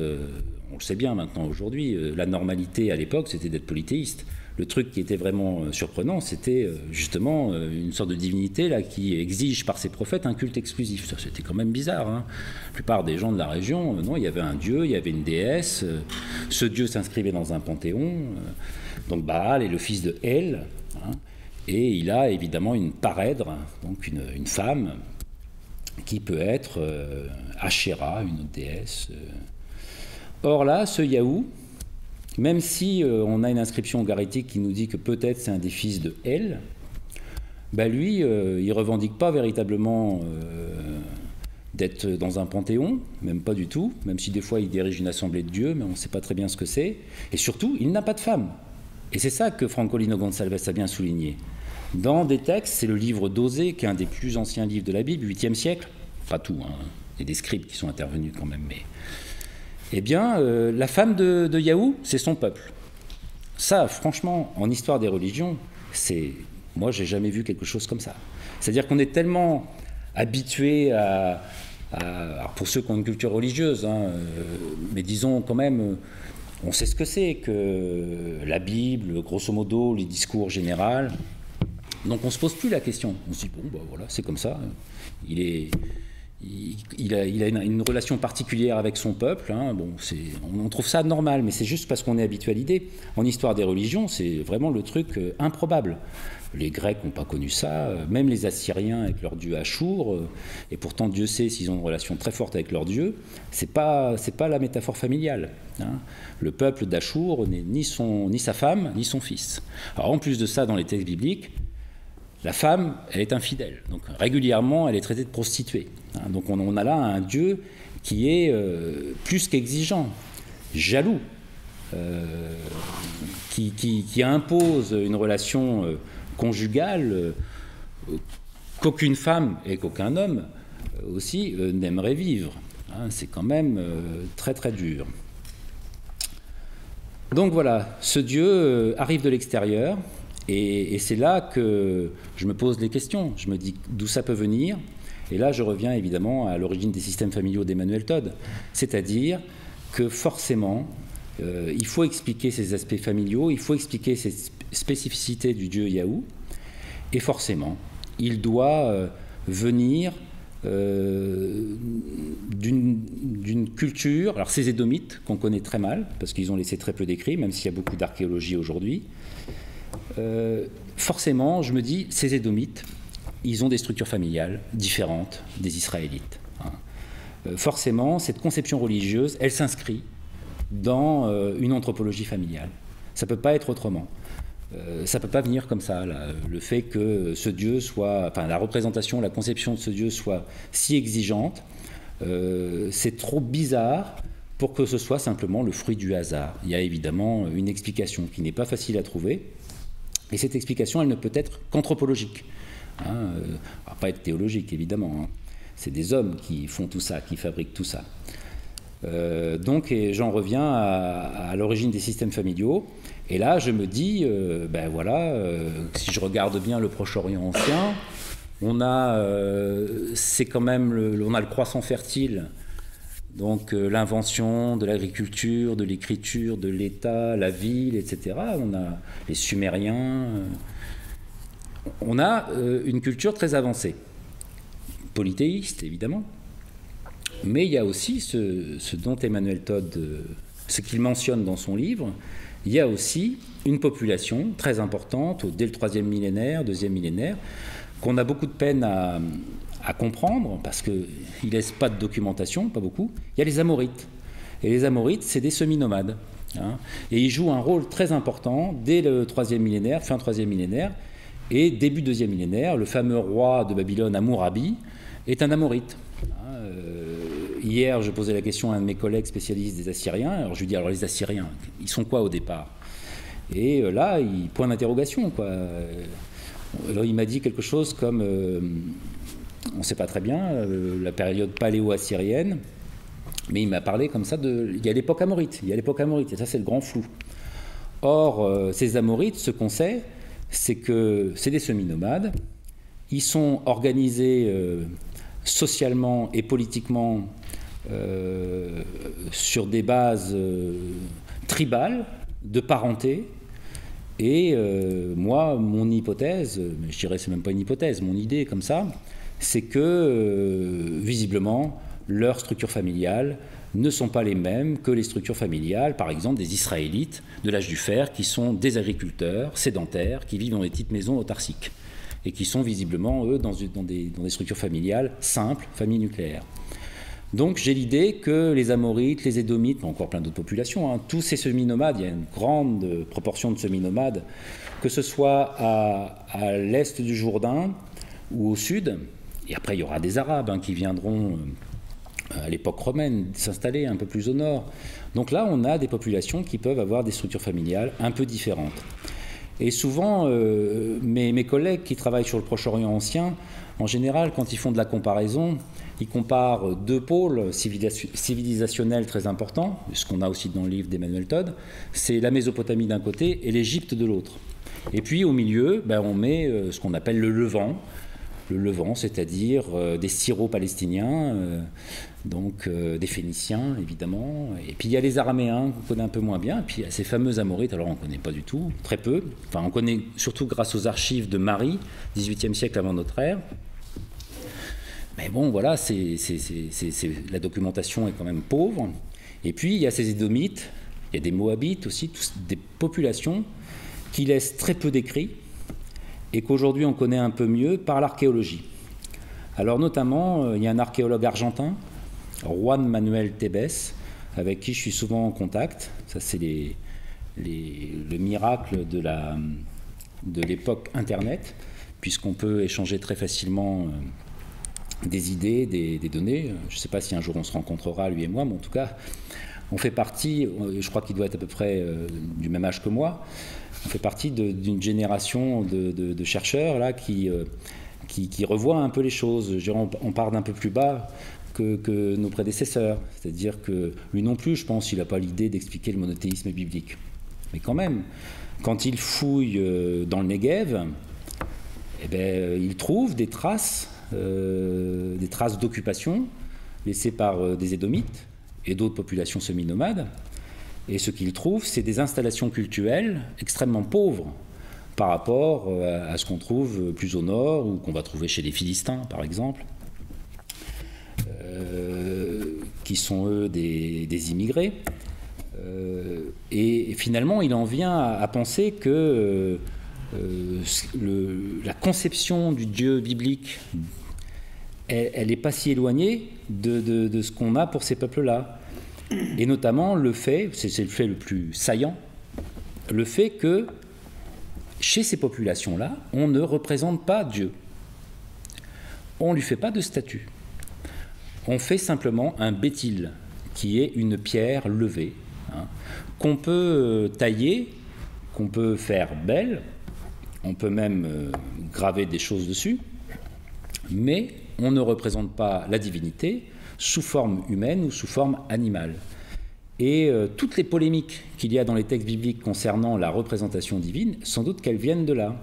on le sait bien maintenant aujourd'hui, la normalité à l'époque, c'était d'être polythéiste. Le truc qui était vraiment surprenant, c'était justement une sorte de divinité là, qui exige par ses prophètes un culte exclusif. Ça, c'était quand même bizarre. Hein. La plupart des gens de la région, non, il y avait un dieu, il y avait une déesse. Ce dieu s'inscrivait dans un panthéon. Donc Baal est le fils de El. Hein, et il a évidemment une parèdre, donc une femme, qui peut être Ashéra, une autre déesse. Or là, ce Yahou, même si on a une inscription garitique qui nous dit que peut-être c'est un des fils de El, bah lui, il ne revendique pas véritablement d'être dans un panthéon, même pas du tout, même si des fois il dirige une assemblée de dieux, mais on ne sait pas très bien ce que c'est. Et surtout, il n'a pas de femme. Et c'est ça que Francolino Gonçalves a bien souligné. Dans des textes, c'est le livre d'Osée, qui est un des plus anciens livres de la Bible, 8e siècle, pas tout, hein, il y a des scribes qui sont intervenus quand même, mais... Eh bien, la femme de Yahou, c'est son peuple. Ça, franchement, en histoire des religions, moi, j'ai jamais vu quelque chose comme ça. C'est-à-dire qu'on est tellement habitué alors pour ceux qui ont une culture religieuse, hein, mais disons quand même, on sait ce que c'est que la Bible, grosso modo, les discours généraux. Donc on ne se pose plus la question. On se dit, bon, bah voilà, c'est comme ça. Il a une relation particulière avec son peuple. Hein. Bon, on trouve ça normal, mais c'est juste parce qu'on est habitué à l'idée. En histoire des religions, c'est vraiment le truc improbable. Les Grecs n'ont pas connu ça, même les Assyriens avec leur dieu Achour, et pourtant Dieu sait s'ils ont une relation très forte avec leur dieu, c'est pas la métaphore familiale. Hein. Le peuple d'Achour n'est ni sa femme, ni son fils. Alors en plus de ça, dans les textes bibliques, la femme, elle est infidèle. Donc régulièrement, elle est traitée de prostituée. Hein, donc on a là un Dieu qui est plus qu'exigeant, jaloux, qui impose une relation conjugale qu'aucune femme et qu'aucun homme aussi n'aimerait vivre. Hein, c'est quand même très très dur. Donc voilà, ce Dieu arrive de l'extérieur. Et c'est là que je me pose les questions. Je me dis d'où ça peut venir. Et là, je reviens évidemment à l'origine des systèmes familiaux d'Emmanuel Todd. C'est-à-dire que forcément, il faut expliquer ces aspects familiaux, il faut expliquer ces spécificités du dieu Yahou. Et forcément, il doit venir d'une culture, alors ces Édomites, qu'on connaît très mal, parce qu'ils ont laissé très peu d'écrits, même s'il y a beaucoup d'archéologie aujourd'hui. Forcément, je me dis, ces Édomites, ils ont des structures familiales différentes des Israélites. Hein. Forcément, cette conception religieuse, elle s'inscrit dans une anthropologie familiale. Ça ne peut pas être autrement. Ça ne peut pas venir comme ça. Là. Le fait que ce Dieu soit, enfin la représentation, la conception de ce Dieu soit si exigeante, c'est trop bizarre pour que ce soit simplement le fruit du hasard. Il y a évidemment une explication qui n'est pas facile à trouver. Et cette explication, elle ne peut être qu'anthropologique. Hein, elle ne va pas être théologique, évidemment. Hein. C'est des hommes qui font tout ça, qui fabriquent tout ça. Donc, j'en reviens à l'origine des systèmes familiaux. Et là, je me dis, ben voilà, si je regarde bien le Proche-Orient ancien, c'est quand même, on a le croissant fertile. Donc l'invention de l'agriculture, de l'écriture, de l'État, la ville, etc. On a les Sumériens. On a une culture très avancée, polythéiste évidemment. Mais il y a aussi ce dont Emmanuel Todd, ce qu'il mentionne dans son livre, il y a aussi une population très importante dès le 3e millénaire, 2e millénaire, qu'on a beaucoup de peine à comprendre, parce qu'il ne laisse pas de documentation, pas beaucoup. Il y a les Amorites. Et les Amorites, c'est des semi-nomades. Hein, et ils jouent un rôle très important dès le 3e millénaire, fin 3e millénaire. Et début 2e millénaire, le fameux roi de Babylone, Hammurabi, est un Amorite. Hier, je posais la question à un de mes collègues spécialistes des Assyriens. Alors je lui dis, alors les Assyriens, ils sont quoi au départ? Et là, point d'interrogation, quoi. Alors, il m'a dit quelque chose comme, on ne sait pas très bien, la période paléo-assyrienne, mais il m'a parlé comme ça il y a l'époque amorite, et ça c'est le grand flou. Or, ces Amorites, ce qu'on sait, c'est que c'est des semi-nomades, ils sont organisés socialement et politiquement sur des bases tribales, de parenté, et moi, mon hypothèse, je dirais c'est même pas une hypothèse, mon idée comme ça, c'est que visiblement, leurs structures familiales ne sont pas les mêmes que les structures familiales, par exemple, des Israélites de l'âge du fer, qui sont des agriculteurs sédentaires, qui vivent dans des petites maisons autarciques, et qui sont visiblement, eux, dans des structures familiales simples, familles nucléaires. Donc j'ai l'idée que les Amorites, les Édomites, encore plein d'autres populations, tous ces semi-nomades, il y a une grande proportion de semi-nomades, que ce soit à l'est du Jourdain ou au sud, et après il y aura des Arabes qui viendront à l'époque romaine s'installer un peu plus au nord. Donc là on a des populations qui peuvent avoir des structures familiales un peu différentes. Et souvent, mes collègues qui travaillent sur le Proche-Orient ancien, en général, quand ils font de la comparaison, ils comparent deux pôles civilisationnels très importants, ce qu'on a aussi dans le livre d'Emmanuel Todd, c'est la Mésopotamie d'un côté et l'Égypte de l'autre. Et puis au milieu, on met ce qu'on appelle le Levant, c'est-à-dire des Syro-Palestiniens, donc des Phéniciens évidemment, et puis il y a les Araméens qu'on connaît un peu moins bien, et puis il y a ces fameux Amorites, alors on ne connaît pas du tout, très peu, enfin on connaît surtout grâce aux archives de Marie, 18e siècle avant notre ère. Mais bon, voilà, la documentation est quand même pauvre. Et puis, il y a ces Édomites, il y a des Moabites aussi, des populations qui laissent très peu d'écrits et qu'aujourd'hui on connaît un peu mieux par l'archéologie. Alors notamment, il y a un archéologue argentin, Juan Manuel Tebes, avec qui je suis souvent en contact. Ça, c'est le miracle de l'époque Internet, puisqu'on peut échanger très facilement des idées, des données. Je ne sais pas si un jour on se rencontrera, lui et moi, mais en tout cas, on fait partie, je crois qu'il doit être à peu près du même âge que moi, on fait partie d'une génération de chercheurs là, qui revoient un peu les choses. On part d'un peu plus bas que nos prédécesseurs. C'est-à-dire que lui non plus, je pense, il n'a pas l'idée d'expliquer le monothéisme biblique. Mais quand même, quand il fouille dans le Negev, il trouve des traces d'occupation laissées par des Édomites et d'autres populations semi-nomades. Et ce qu'il trouve, c'est des installations cultuelles extrêmement pauvres par rapport à ce qu'on trouve plus au nord ou qu'on va trouver chez les Philistins, par exemple, qui sont, eux, des immigrés. Et finalement, il en vient à penser que la conception du Dieu biblique, elle n'est pas si éloignée de ce qu'on a pour ces peuples-là. Et notamment le fait, c'est le fait le plus saillant, le fait que chez ces populations-là, on ne représente pas Dieu. On ne lui fait pas de statue. On fait simplement un béthil, qui est une pierre levée, qu'on peut tailler, qu'on peut faire belle, on peut même graver des choses dessus, mais on ne représente pas la divinité sous forme humaine ou sous forme animale. Et toutes les polémiques qu'il y a dans les textes bibliques concernant la représentation divine, sans doute qu'elles viennent de là.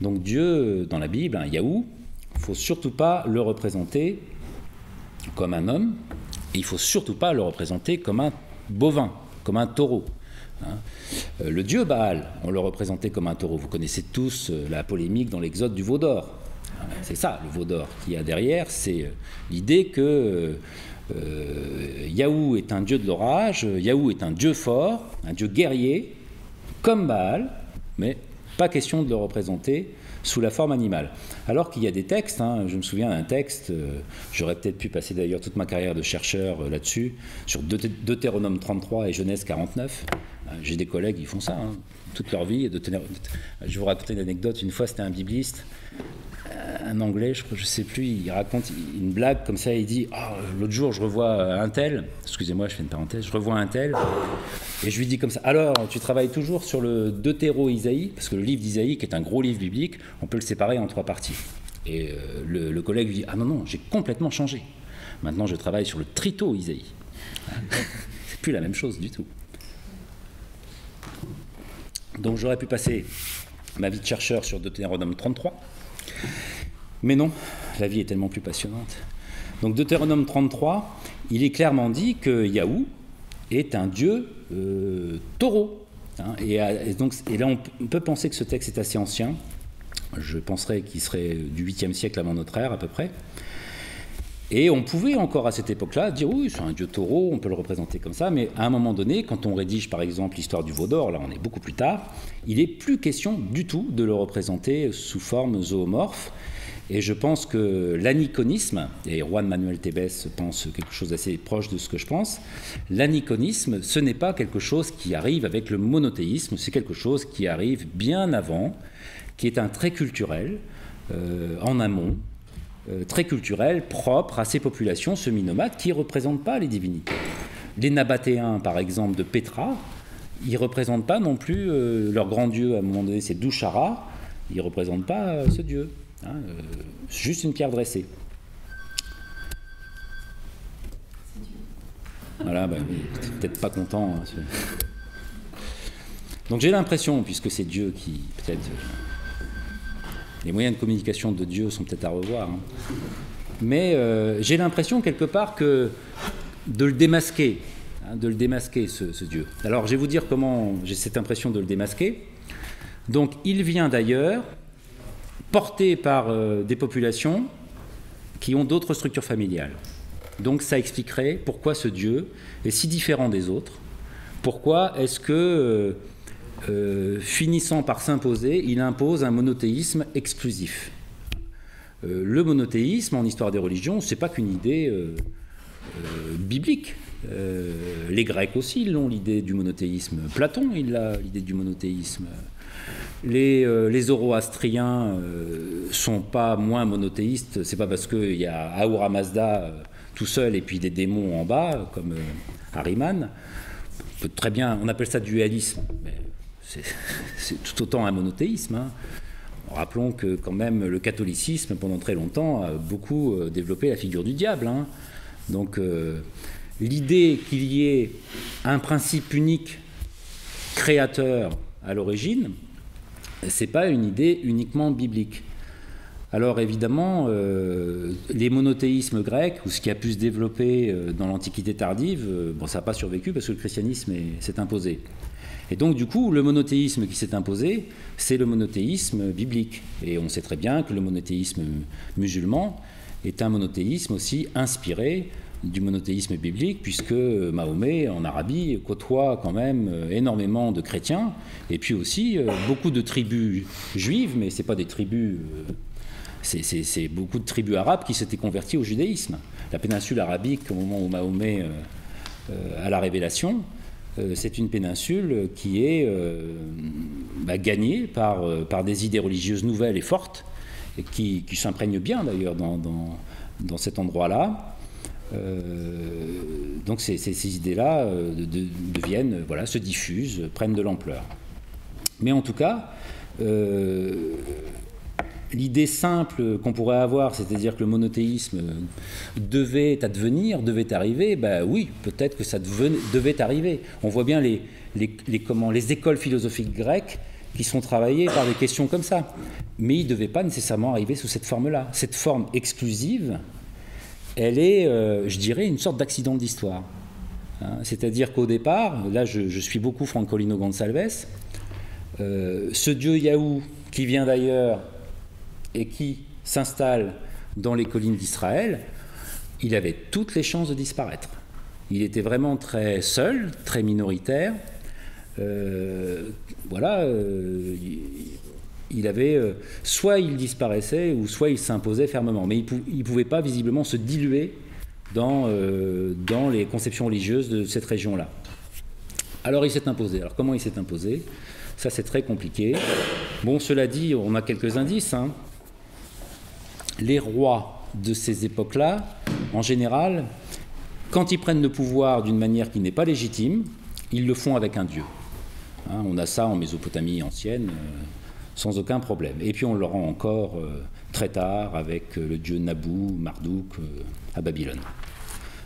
Donc Dieu, dans la Bible, Yahou, il ne faut surtout pas le représenter comme un homme, et il ne faut surtout pas le représenter comme un bovin, comme un taureau. Le dieu Baal, on le représentait comme un taureau. Vous connaissez tous la polémique dans l'Exode du veau d'or. C'est ça, le veau d'or qu'il y a derrière, c'est l'idée que Yahou est un dieu de l'orage, Yahou est un dieu fort, un dieu guerrier, comme Baal, mais pas question de le représenter sous la forme animale. Alors qu'il y a des textes, je me souviens d'un texte, j'aurais peut-être pu passer d'ailleurs toute ma carrière de chercheur là-dessus, sur Deutéronome 33 et Genèse 49. J'ai des collègues qui font ça, toute leur vie. Je vais vous raconter une anecdote. Une fois, c'était un bibliste, un Anglais, je crois, je sais plus, il raconte une blague comme ça, il dit l'autre jour je revois un tel, excusez-moi je fais une parenthèse, je revois un tel et je lui dis comme ça, alors tu travailles toujours sur le Deutéro-Isaïe, parce que le livre d'Isaïe qui est un gros livre biblique, on peut le séparer en 3 parties. Et le collègue lui dit non, j'ai complètement changé, maintenant je travaille sur le Trito-Isaïe. C'est plus la même chose du tout. Donc j'aurais pu passer ma vie de chercheur sur Deutéronome 33, mais non, la vie est tellement plus passionnante. Donc Deutéronome 33, il est clairement dit que Yahou est un dieu taureau. Hein, et là, on peut penser que ce texte est assez ancien. Je penserais qu'il serait du 8e siècle avant notre ère, à peu près. Et on pouvait encore à cette époque-là dire oui, c'est un dieu taureau, on peut le représenter comme ça, mais à un moment donné, quand on rédige par exemple l'histoire du veau d'or, là on est beaucoup plus tard, il n'est plus question du tout de le représenter sous forme zoomorphe. Et je pense que l'aniconisme, et Juan Manuel Tebes pense quelque chose d'assez proche de ce que je pense, l'aniconisme, ce n'est pas quelque chose qui arrive avec le monothéisme, c'est quelque chose qui arrive bien avant, qui est un trait culturel, en amont, très culturel, propre à ces populations semi-nomades qui ne représentent pas les divinités. Les Nabatéens, par exemple, de Petra, ils ne représentent pas non plus leur grand dieu, à un moment donné, c'est Douchara, ils ne représentent pas ce dieu. Hein, juste une pierre dressée. Voilà, peut-être pas content. Hein, donc j'ai l'impression, puisque c'est Dieu qui, peut-être, les moyens de communication de Dieu sont peut-être à revoir, hein, mais j'ai l'impression quelque part que de le démasquer, ce Dieu. Alors je vais vous dire comment j'ai cette impression de le démasquer. Donc il vient d'ailleurs, porté par des populations qui ont d'autres structures familiales. Donc ça expliquerait pourquoi ce Dieu est si différent des autres. Pourquoi est-ce que, finissant par s'imposer, il impose un monothéisme exclusif. Le monothéisme, en histoire des religions, ce n'est pas qu'une idée biblique. Les Grecs aussi l'ont, l'idée du monothéisme. Platon, il a l'idée du monothéisme. Les zoroastriens sont pas moins monothéistes, c'est pas parce qu'il y a Ahura Mazda tout seul et puis des démons en bas, comme Ahriman. Très bien, on appelle ça dualisme, mais c'est tout autant un monothéisme. Hein. Rappelons que quand même le catholicisme, pendant très longtemps, a beaucoup développé la figure du diable. Hein. Donc l'idée qu'il y ait un principe unique créateur à l'origine, c'est pas une idée uniquement biblique. Alors évidemment, les monothéismes grecs, ou ce qui a pu se développer dans l'Antiquité tardive, ça n'a pas survécu parce que le christianisme s'est imposé. Et donc du coup, le monothéisme qui s'est imposé, c'est le monothéisme biblique. Et on sait très bien que le monothéisme musulman est un monothéisme aussi inspiré du monothéisme biblique, puisque Mahomet, en Arabie, côtoie quand même énormément de chrétiens, et puis aussi beaucoup de tribus juives, mais ce n'est pas des tribus... c'est beaucoup de tribus arabes qui s'étaient converties au judaïsme. La péninsule arabique, au moment où Mahomet a la révélation, c'est une péninsule qui est gagnée par des idées religieuses nouvelles et fortes, et qui s'imprègnent bien d'ailleurs dans cet endroit-là. Donc ces idées-là deviennent, se diffusent, prennent de l'ampleur. Mais en tout cas, l'idée simple qu'on pourrait avoir, c'est-à-dire que le monothéisme devait advenir, devait arriver, oui, peut-être que ça devait arriver. On voit bien les écoles philosophiques grecques qui sont travaillées par des questions comme ça. Mais il ne devait pas nécessairement arriver sous cette forme-là. Cette forme exclusive, elle est, je dirais, une sorte d'accident d'histoire. Hein, c'est-à-dire qu'au départ, là je suis beaucoup Francolino Gonçalves, ce dieu Yahou qui vient d'ailleurs et qui s'installe dans les collines d'Israël, il avait toutes les chances de disparaître. Il était vraiment très seul, très minoritaire. Il avait, soit il disparaissait, ou soit il s'imposait fermement. Mais il ne pouvait pas visiblement se diluer dans les conceptions religieuses de cette région-là. Alors il s'est imposé. Alors comment il s'est imposé ? Ça, c'est très compliqué. Bon, cela dit, on a quelques indices. Hein. Les rois de ces époques-là, en général, quand ils prennent le pouvoir d'une manière qui n'est pas légitime, ils le font avec un dieu. Hein, on a ça en Mésopotamie ancienne, sans aucun problème. Et puis on le rend encore très tard avec le dieu Nabou, Marduk, à Babylone.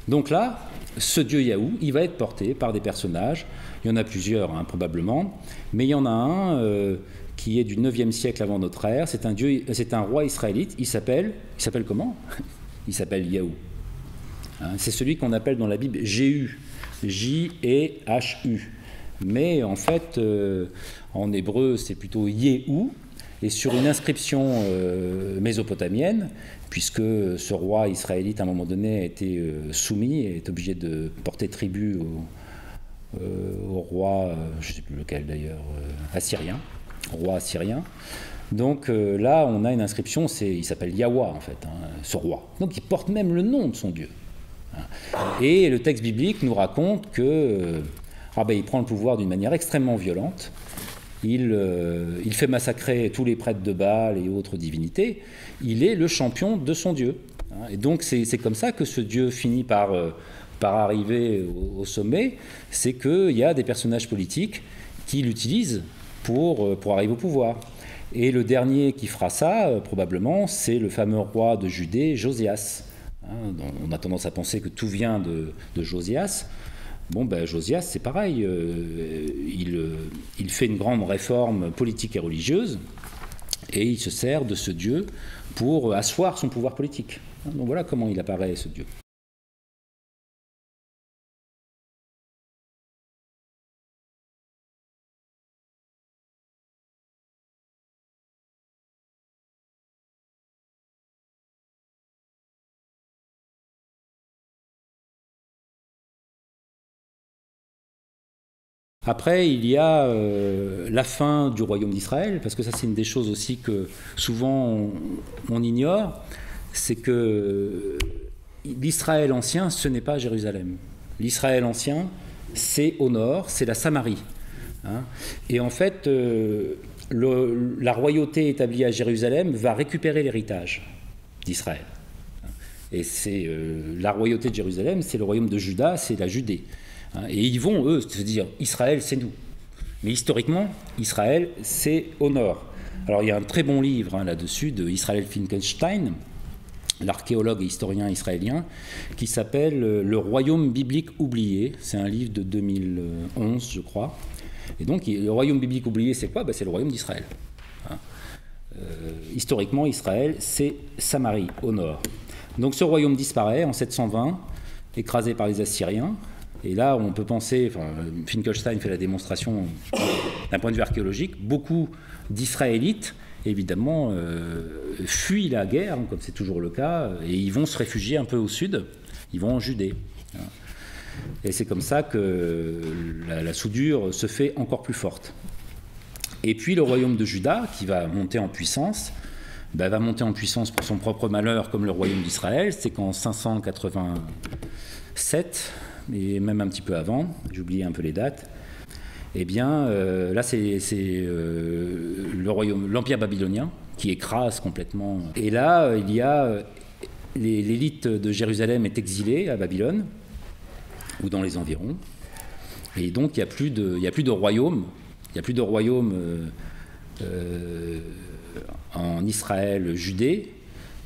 Donc là, ce dieu Yahou, il va être porté par des personnages. Il y en a plusieurs, hein, probablement, mais il y en a un qui est du 9e siècle avant notre ère. C'est un roi israélite. Il s'appelle comment? Il s'appelle Yahou. Hein, c'est celui qu'on appelle dans la Bible Jéhu, J-E-H-U. Mais en fait, en hébreu, c'est plutôt Yéhou. Et sur une inscription mésopotamienne, puisque ce roi israélite, à un moment donné, a été soumis et est obligé de porter tribut au roi, je ne sais plus lequel d'ailleurs, assyrien, roi assyrien. Donc là, on a une inscription, il s'appelle Yahwa en fait, hein, ce roi. Donc il porte même le nom de son dieu. Et le texte biblique nous raconte que il prend le pouvoir d'une manière extrêmement violente. Il fait massacrer tous les prêtres de Baal et autres divinités. Il est le champion de son dieu. Et donc c'est comme ça que ce dieu finit par arriver au sommet. C'est qu'il y a des personnages politiques qui l'utilisent pour arriver au pouvoir. Et le dernier qui fera ça, probablement, c'est le fameux roi de Judée, Josias. On a tendance à penser que tout vient de Josias. Bon, Josias, c'est pareil. Il fait une grande réforme politique et religieuse, et il se sert de ce dieu pour asseoir son pouvoir politique. Donc voilà comment il apparaît, ce dieu. Après, il y a la fin du royaume d'Israël, parce que ça c'est une des choses aussi que souvent on ignore, c'est que l'Israël ancien, ce n'est pas Jérusalem. L'Israël ancien, c'est au nord, c'est la Samarie. Hein. Et en fait, la royauté établie à Jérusalem va récupérer l'héritage d'Israël. Et c'est la royauté de Jérusalem, c'est le royaume de Juda, c'est la Judée. Et ils vont, eux, se dire Israël, c'est nous. Mais historiquement, Israël, c'est au nord. Alors il y a un très bon livre là-dessus de Israël Finkelstein, l'archéologue et historien israélien, qui s'appelle Le royaume biblique oublié. C'est un livre de 2011, je crois. Et donc le royaume biblique oublié, c'est quoi? C'est le royaume d'Israël. Historiquement, Israël, c'est Samarie, au nord. Donc ce royaume disparaît en 720, écrasé par les Assyriens. Et là, on peut penser, Finkelstein fait la démonstration d'un point de vue archéologique, beaucoup d'Israélites, évidemment, fuient la guerre, comme c'est toujours le cas, et ils vont se réfugier un peu au sud, ils vont en Judée. Et c'est comme ça que la soudure se fait encore plus forte. Et puis le royaume de Juda, qui va monter en puissance, va monter en puissance pour son propre malheur, comme le royaume d'Israël. C'est qu'en 587, et même un petit peu avant, j'ai oublié un peu les dates, eh bien là c'est l'empire babylonien qui écrase complètement. Et là il y a l'élite de Jérusalem est exilée à Babylone ou dans les environs, et donc il n'y a plus de royaume, en Israël, Judée.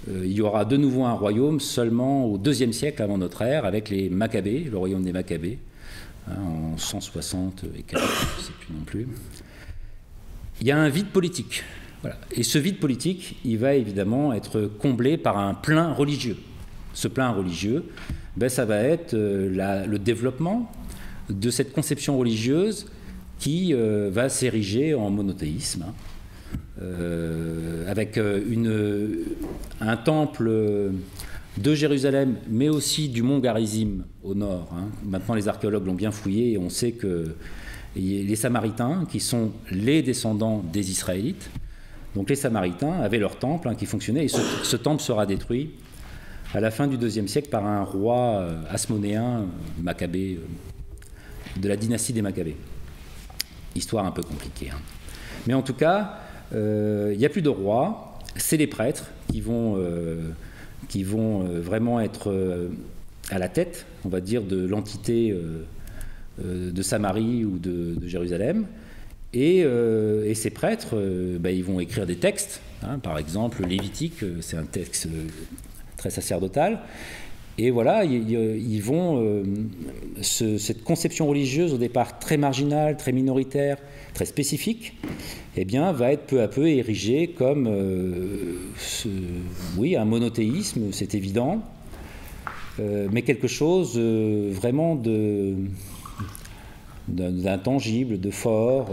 Il y aura de nouveau un royaume seulement au IIe siècle avant notre ère, avec les Maccabées, le royaume des Maccabées, en 160 et quelques, je ne sais plus non plus. Il y a un vide politique. Voilà. Et ce vide politique, il va évidemment être comblé par un plein religieux. Ce plein religieux, ça va être le développement de cette conception religieuse qui va s'ériger en monothéisme. Avec un temple de Jérusalem, mais aussi du mont Garizim au nord. Maintenant, les archéologues l'ont bien fouillé et on sait que les Samaritains, qui sont les descendants des Israélites, donc les Samaritains avaient leur temple qui fonctionnait, et ce temple sera détruit à la fin du IIe siècle par un roi asmonéen, Maccabée, de la dynastie des Maccabées. Histoire un peu compliquée. Hein. Mais en tout cas, il n'y a plus de roi, c'est les prêtres qui vont vraiment être à la tête, on va dire, de l'entité de Samarie ou de Jérusalem. Et ces prêtres, ils vont écrire des textes. Hein, par exemple, Lévitique, c'est un texte très sacerdotal. Et voilà, ils vont... cette conception religieuse, au départ très marginale, très minoritaire, très spécifique, eh bien, va être peu à peu érigée comme un monothéisme, c'est évident, mais quelque chose vraiment d'intangible, de fort,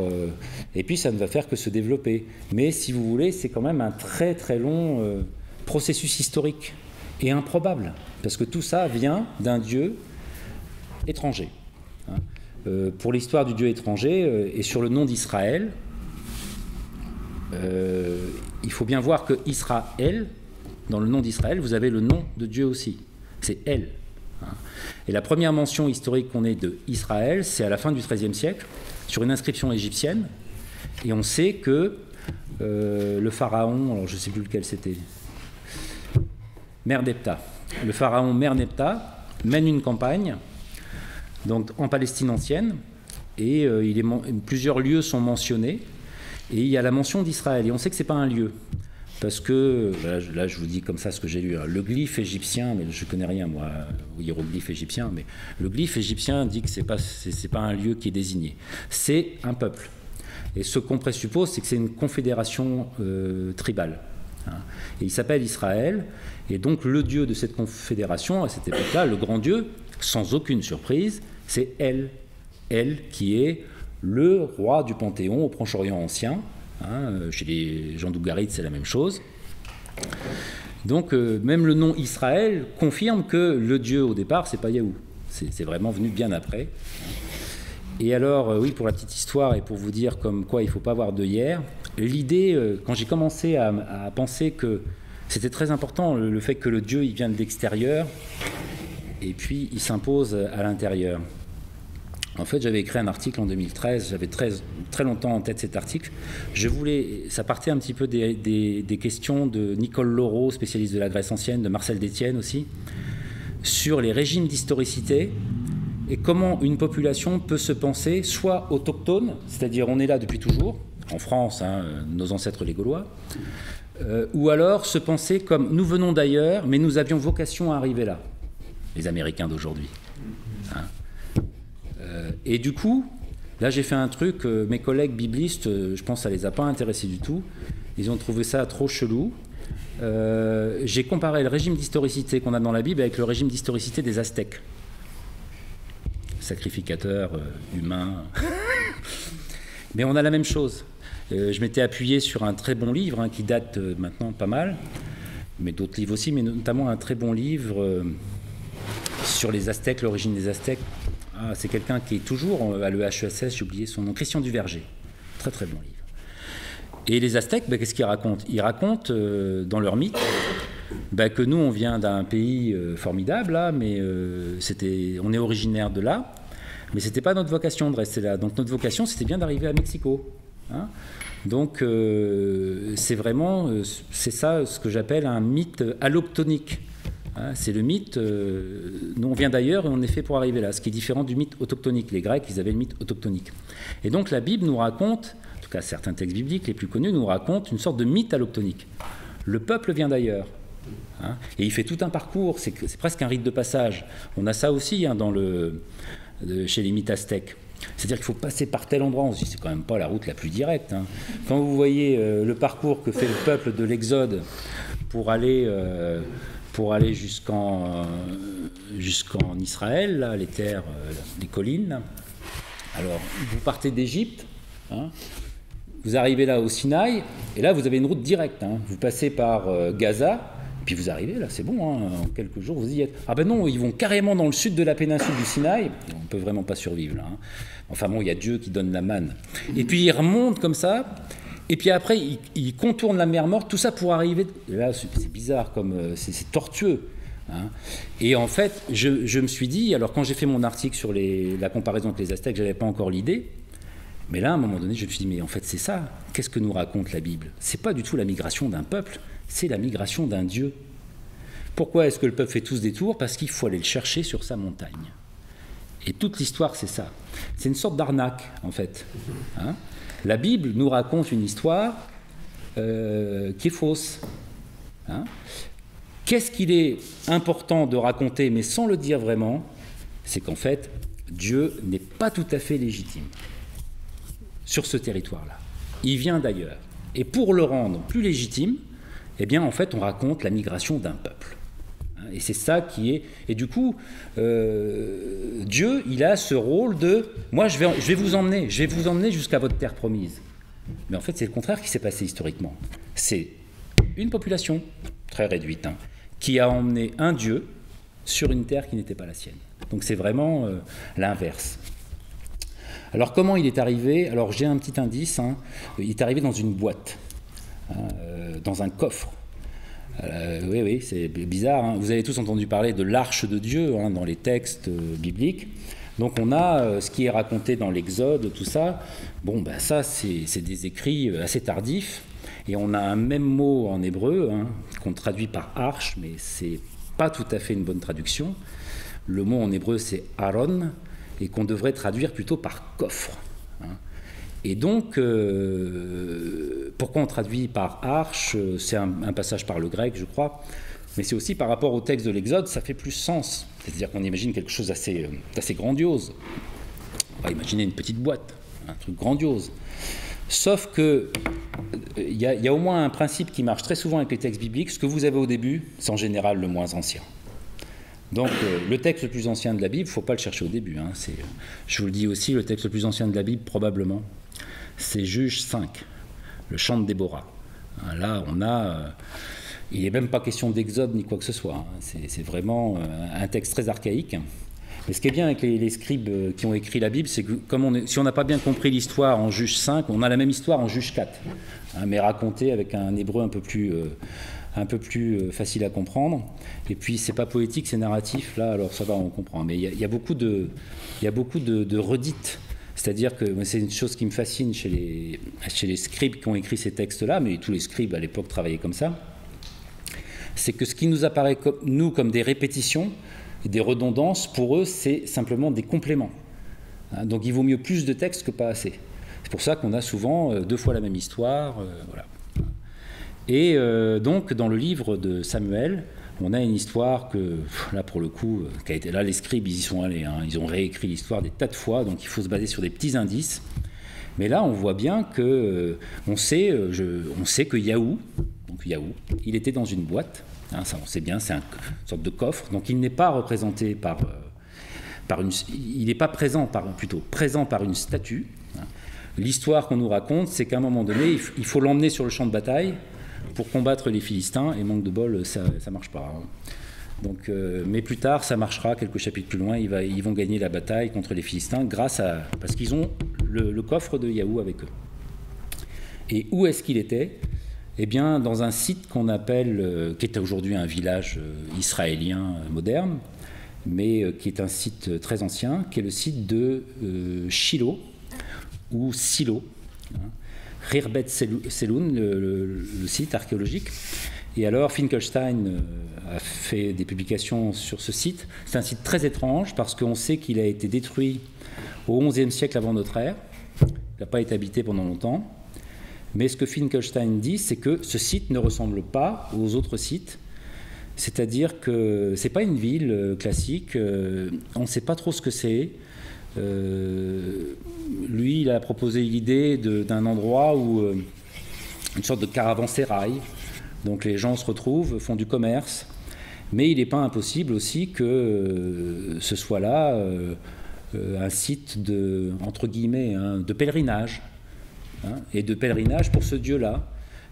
et puis ça ne va faire que se développer. Mais si vous voulez, c'est quand même un très très long processus historique et improbable, parce que tout ça vient d'un Dieu étranger. Hein. Pour l'histoire du Dieu étranger et sur le nom d'Israël, il faut bien voir que Israël, dans le nom d'Israël, vous avez le nom de Dieu aussi, c'est El. Et la première mention historique qu'on ait de Israël, c'est à la fin du XIIIe siècle, sur une inscription égyptienne, et on sait que le pharaon, alors je ne sais plus lequel c'était, Merneptah, le pharaon Merneptah mène une campagne donc, en Palestine ancienne, et plusieurs lieux sont mentionnés, et il y a la mention d'Israël, et on sait que ce n'est pas un lieu. Parce que, là je vous dis comme ça ce que j'ai lu, hein, le glyphe égyptien, mais je ne connais rien moi, au hiéroglyphe égyptien, mais le glyphe égyptien dit que ce n'est pas un lieu qui est désigné, c'est un peuple. Et ce qu'on présuppose, c'est que c'est une confédération tribale. Hein, et il s'appelle Israël, et donc le dieu de cette confédération, à cette époque-là, le grand dieu, sans aucune surprise, c'est El. El qui est le roi du Panthéon au Proche-Orient ancien. Hein, chez les gens d'Ougarit, c'est la même chose. Donc, même le nom Israël confirme que le Dieu, au départ, c'est pas Yahou. C'est vraiment venu bien après. Et alors, oui, pour la petite histoire et pour vous dire comme quoi il ne faut pas avoir d'œillères, l'idée, quand j'ai commencé à penser que c'était très important, le fait que le Dieu, il vient de l'extérieur et puis il s'impose à l'intérieur. En fait, j'avais écrit un article en 2013, j'avais très longtemps en tête cet article. Ça partait un petit peu des questions de Nicole Laureau, spécialiste de la Grèce ancienne, de Marcel Détienne aussi, sur les régimes d'historicité et comment une population peut se penser soit autochtone, c'est-à-dire on est là depuis toujours, en France, hein, nos ancêtres les Gaulois, ou alors se penser comme nous venons d'ailleurs, mais nous avions vocation à arriver là, les Américains d'aujourd'hui. Hein. Et du coup, là j'ai fait un truc, mes collègues biblistes, je pense que ça ne les a pas intéressés du tout, ils ont trouvé ça trop chelou. J'ai comparé le régime d'historicité qu'on a dans la Bible avec le régime d'historicité des Aztèques. Sacrificateurs, humains. Mais on a la même chose. Je m'étais appuyé sur un très bon livre hein, qui date maintenant pas mal, mais d'autres livres aussi, mais notamment un très bon livre sur les Aztèques, l'origine des Aztèques. Ah, c'est quelqu'un qui est toujours à l'EHESS, j'ai oublié son nom, Christian Duverger. Très très bon livre. Et les Aztèques, qu'est-ce qu'ils racontent? Ils racontent dans leur mythe que nous on vient d'un pays formidable, là, mais on est originaire de là, mais c'était pas notre vocation de rester là. Donc notre vocation c'était bien d'arriver à Mexico. Hein. Donc c'est vraiment, c'est ça ce que j'appelle un mythe alloptonique. Hein, c'est le mythe, nous on vient d'ailleurs et on est fait pour arriver là, ce qui est différent du mythe autochtonique. Les Grecs, ils avaient le mythe autochtonique. Et donc la Bible nous raconte, en tout cas certains textes bibliques les plus connus, nous racontent une sorte de mythe alloptonique. Le peuple vient d'ailleurs. Hein, et il fait tout un parcours, c'est presque un rite de passage. On a ça aussi hein, chez les mythes aztèques. C'est-à-dire qu'il faut passer par tel endroit, on se dit c'est quand même pas la route la plus directe. Hein. Quand vous voyez le parcours que fait le peuple de l'Exode pour aller jusqu'en Israël, là, les terres, les collines. Là. Alors, vous partez d'Égypte, hein, vous arrivez là au Sinaï, et là, vous avez une route directe. Hein. Vous passez par Gaza, puis vous arrivez là, c'est bon, hein, en quelques jours, vous y êtes. Ah ben non, ils vont carrément dans le sud de la péninsule du Sinaï, on ne peut vraiment pas survivre là. Hein. Enfin bon, il y a Dieu qui donne la manne. Et puis ils remontent comme ça, et puis après, ils contournent la mer Morte, tout ça pour arriver... Là, c'est bizarre, c'est tortueux. Hein. Et en fait, je me suis dit, alors quand j'ai fait mon article sur la comparaison avec les Aztèques, je n'avais pas encore l'idée, Mais là, à un moment donné, je me suis dit, mais en fait, c'est ça. Qu'est-ce que nous raconte la Bible? C'est pas du tout la migration d'un peuple, c'est la migration d'un Dieu. Pourquoi est-ce que le peuple fait tous des tours? Parce qu'il faut aller le chercher sur sa montagne. Et toute l'histoire, c'est ça. C'est une sorte d'arnaque, en fait. Hein? La Bible nous raconte une histoire qui est fausse. Hein? Qu'est-ce qu'il est important de raconter, mais sans le dire vraiment? C'est qu'en fait, Dieu n'est pas tout à fait légitime sur ce territoire-là. Il vient d'ailleurs. Et pour le rendre plus légitime, eh bien, en fait, on raconte la migration d'un peuple. Et c'est ça qui est... Et du coup, Dieu, il a ce rôle de... Moi, je vais vous emmener jusqu'à votre terre promise. Mais en fait, c'est le contraire qui s'est passé historiquement. C'est une population très réduite, hein, qui a emmené un Dieu sur une terre qui n'était pas la sienne. Donc c'est vraiment l'inverse. Alors comment il est arrivé? Alors j'ai un petit indice, hein. Il est arrivé dans une boîte, hein, dans un coffre. Oui, c'est bizarre, hein. Vous avez tous entendu parler de l'arche de Dieu, hein, dans les textes bibliques. Donc on a ce qui est raconté dans l'Exode, tout ça. Bon, ben ça c'est des écrits assez tardifs. Et on a un même mot en hébreu, hein, qu'on traduit par arche, mais c'est pas tout à fait une bonne traduction. Le mot en hébreu c'est Aaron, et qu'on devrait traduire plutôt par coffre. Hein. Et donc, pourquoi on traduit par arche? C'est un passage par le grec, je crois, mais c'est aussi par rapport au texte de l'Exode, ça fait plus sens. C'est-à-dire qu'on imagine quelque chose d'assez grandiose. On va imaginer une petite boîte, un truc grandiose. Sauf que il y a au moins un principe qui marche très souvent avec les textes bibliques. Ce que vous avez au début, c'est en général le moins ancien. Donc le texte le plus ancien de la Bible, il ne faut pas le chercher au début. Hein. Je vous le dis aussi, le texte le plus ancien de la Bible, probablement, c'est Juge 5, le chant de Déborah. Là, on a... il n'est même pas question d'Exode ni quoi que ce soit. Hein. C'est vraiment un texte très archaïque. Mais ce qui est bien avec les scribes qui ont écrit la Bible, c'est que si on n'a pas bien compris l'histoire en Juge 5, on a la même histoire en Juge 4, hein, mais racontée avec un hébreu un peu plus facile à comprendre. Et puis c'est pas poétique, c'est narratif. Là, alors ça va, on comprend. Mais il y a beaucoup de redites. C'est-à-dire que c'est une chose qui me fascine chez les scribes qui ont écrit ces textes-là, mais tous les scribes à l'époque travaillaient comme ça. C'est que ce qui nous apparaît comme des répétitions, des redondances, pour eux, c'est simplement des compléments. Hein, donc il vaut mieux plus de textes que pas assez. C'est pour ça qu'on a souvent 2 fois la même histoire. Voilà. Et donc, dans le livre de Samuel, on a une histoire que, là, pour le coup, qui a été, là, les scribes, ils y sont allés. Hein, ils ont réécrit l'histoire des tas de fois, donc il faut se baser sur des petits indices. Mais là, on voit bien que, on sait que Yahou, il était dans une boîte. Hein, ça, on sait bien, c'est une sorte de coffre. Donc, il n'est pas représenté il n'est pas présent par une statue. Hein. L'histoire qu'on nous raconte, c'est qu'à un moment donné, il faut l'emmener sur le champ de bataille pour combattre les Philistins, et manque de bol, ça marche pas. Hein. Donc, mais plus tard, ça marchera, quelques chapitres plus loin, ils vont gagner la bataille contre les Philistins parce qu'ils ont le coffre de Yahou avec eux. Et où est-ce qu'il était? Eh bien, dans un site qu'on appelle, qui est aujourd'hui un village israélien moderne, mais qui est un site très ancien, qui est le site de Shiloh, ou Silo, hein. Khirbet Seloun, le site archéologique. Et alors, Finkelstein a fait des publications sur ce site. C'est un site très étrange parce qu'on sait qu'il a été détruit au XIe siècle avant notre ère. Il n'a pas été habité pendant longtemps. Mais ce que Finkelstein dit, c'est que ce site ne ressemble pas aux autres sites. C'est-à-dire que ce n'est pas une ville classique. On ne sait pas trop ce que c'est. Lui, il a proposé l'idée d'un endroit où une sorte de caravansérail, donc les gens se retrouvent, font du commerce, mais il n'est pas impossible aussi que ce soit là un site entre guillemets, hein, de pèlerinage, hein, et de pèlerinage pour ce Dieu-là,